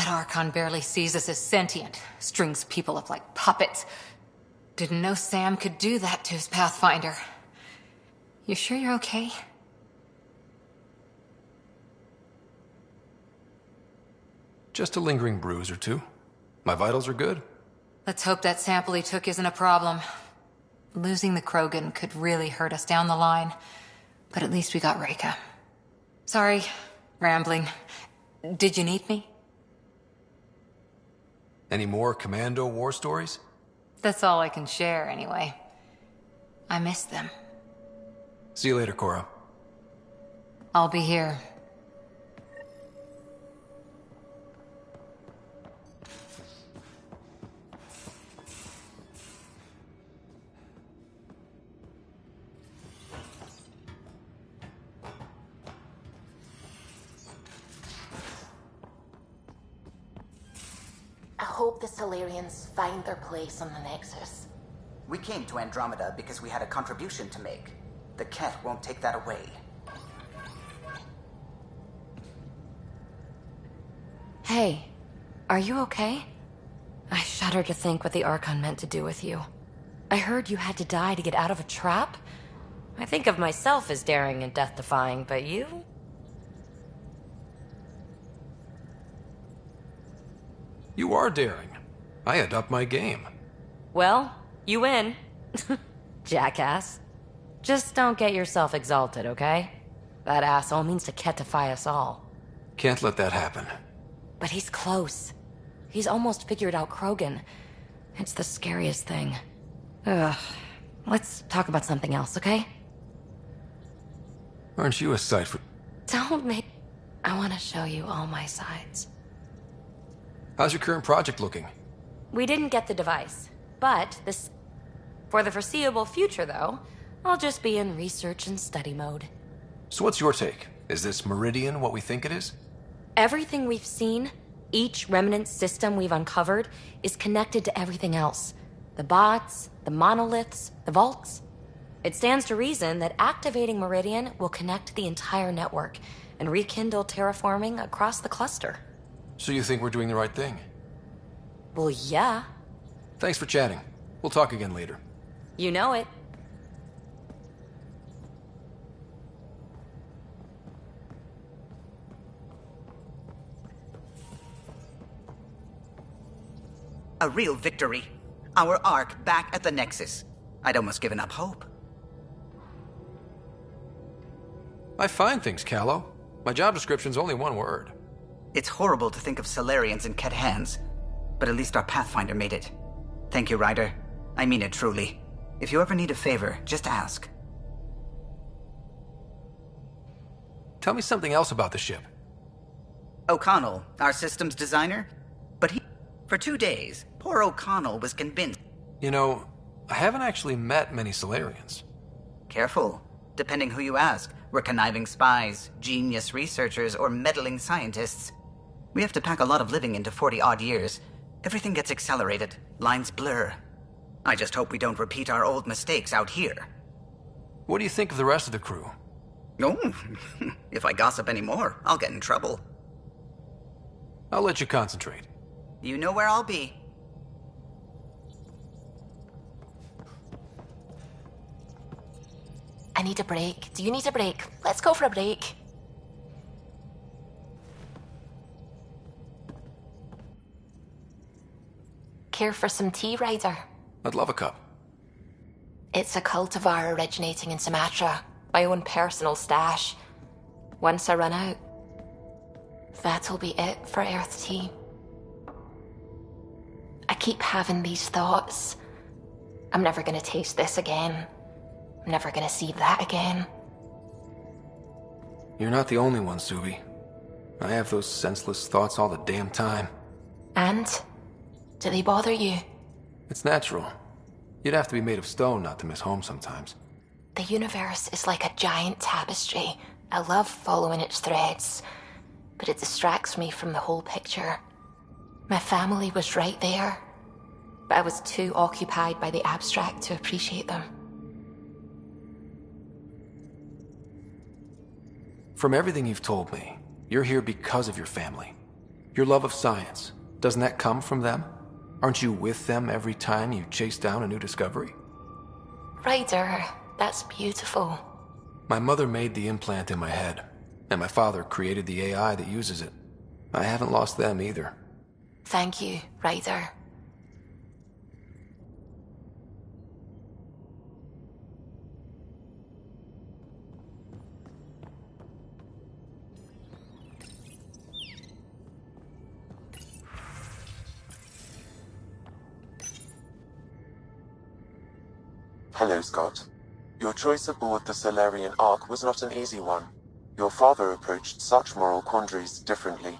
That Archon barely sees us as sentient, strings people up like puppets. Didn't know Sam could do that to his Pathfinder. You sure you're okay? Just a lingering bruise or two. My vitals are good. Let's hope that sample he took isn't a problem. Losing the Krogan could really hurt us down the line, but at least we got Reka. Sorry, rambling. Did you need me? Any more Commando war stories? That's all I can share, anyway. I miss them. See you later, Cora. I'll be here. I hope the Solarians find their place on the Nexus. We came to Andromeda because we had a contribution to make. The Ket won't take that away. Hey, are you okay? I shudder to think what the Archon meant to do with you. I heard you had to die to get out of a trap. I think of myself as daring and death-defying, but you? You are daring. I had upped my game. Well, you win. Jackass. Just don't get yourself exalted, okay? That asshole means to ketify us all. Can't let that happen. But he's close. He's almost figured out Krogan. It's the scariest thing. Ugh. Let's talk about something else, okay? Aren't you a sight for... Don't make... I want to show you all my sides. How's your current project looking? We didn't get the device, but this... For the foreseeable future, though, I'll just be in research and study mode. So what's your take? Is this Meridian what we think it is? Everything we've seen, each remnant system we've uncovered, is connected to everything else. The bots, the monoliths, the vaults. It stands to reason that activating Meridian will connect the entire network and rekindle terraforming across the cluster. So you think we're doing the right thing? Well, yeah. Thanks for chatting. We'll talk again later. You know it. A real victory. Our Ark back at the Nexus. I'd almost given up hope. I find things, Callow. My job description's only one word. It's horrible to think of Solarians in Ket hands, but at least our Pathfinder made it. Thank you, Ryder. I mean it truly. If you ever need a favor, just ask. Tell me something else about the ship. O'Connell, our systems designer, but he... For 2 days, poor O'Connell was convinced. You know, I haven't actually met many Solarians. Careful. Depending who you ask, we're conniving spies, genius researchers, or meddling scientists. We have to pack a lot of living into 40-odd years. Everything gets accelerated, lines blur. I just hope we don't repeat our old mistakes out here. What do you think of the rest of the crew? No, if I gossip anymore, I'll get in trouble. I'll let you concentrate. You know where I'll be. I need a break. Do you need a break? Let's go for a break. Care for some tea, Ryder? I'd love a cup. It's a cultivar originating in Sumatra. My own personal stash. Once I run out, that'll be it for Earth tea. I keep having these thoughts. I'm never gonna taste this again. I'm never gonna see that again. You're not the only one, Subi. I have those senseless thoughts all the damn time. And? Do they bother you? It's natural. You'd have to be made of stone not to miss home sometimes. The universe is like a giant tapestry. I love following its threads, but it distracts me from the whole picture. My family was right there, but I was too occupied by the abstract to appreciate them. From everything you've told me, you're here because of your family. Your love of science, doesn't that come from them? Aren't you with them every time you chase down a new discovery? Ryder, that's beautiful. My mother made the implant in my head, and my father created the AI that uses it. I haven't lost them either. Thank you, Ryder. Hello, Scott. Your choice aboard the Solarian Ark was not an easy one. Your father approached such moral quandaries differently.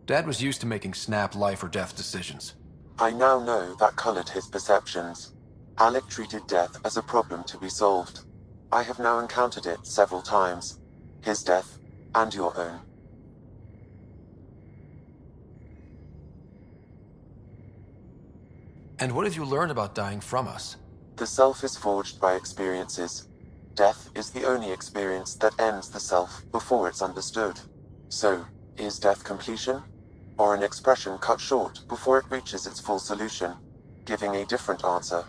Dad was used to making snap life-or-death decisions. I now know that colored his perceptions. Alec treated death as a problem to be solved. I have now encountered it several times. His death, and your own. And what have you learned about dying from us? The self is forged by experiences. Death is the only experience that ends the self before it's understood. So, is death completion? Or an expression cut short before it reaches its full solution, giving a different answer?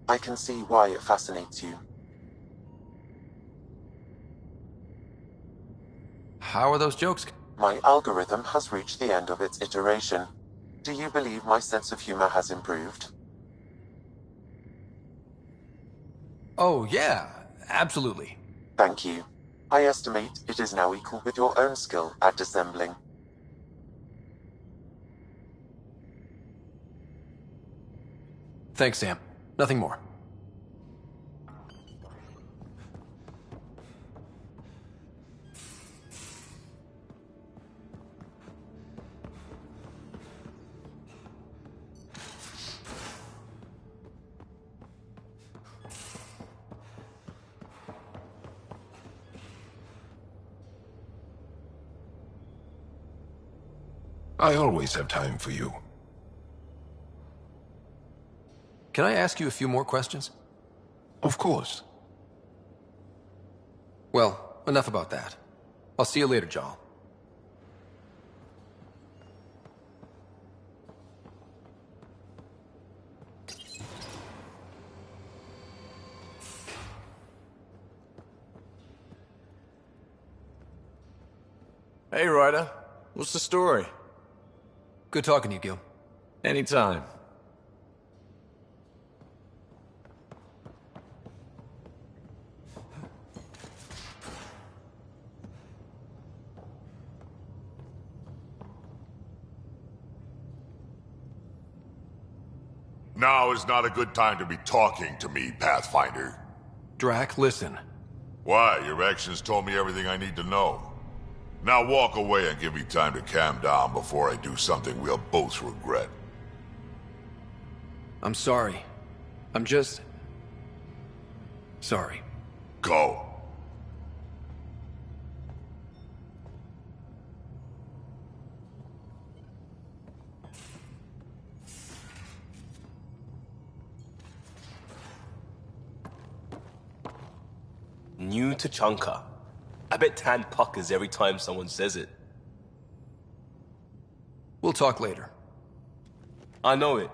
I can see why it fascinates you. How are those jokes? My algorithm has reached the end of its iteration. Do you believe my sense of humor has improved? Oh, yeah, absolutely. Thank you. I estimate it is now equal with your own skill at dissembling. Thanks, Sam. Nothing more. I always have time for you. Can I ask you a few more questions? Of course. Well, enough about that. I'll see you later, Jal. Hey, Ryder. What's the story? Good talking to you, Gil. Anytime. Now is not a good time to be talking to me, Pathfinder. Drac, listen. Why? Your actions told me everything I need to know. Now walk away and give me time to calm down before I do something we'll both regret. I'm sorry. I'm just... sorry. Go. New Tachanka. I bet Tan puckers every time someone says it. We'll talk later. I know it.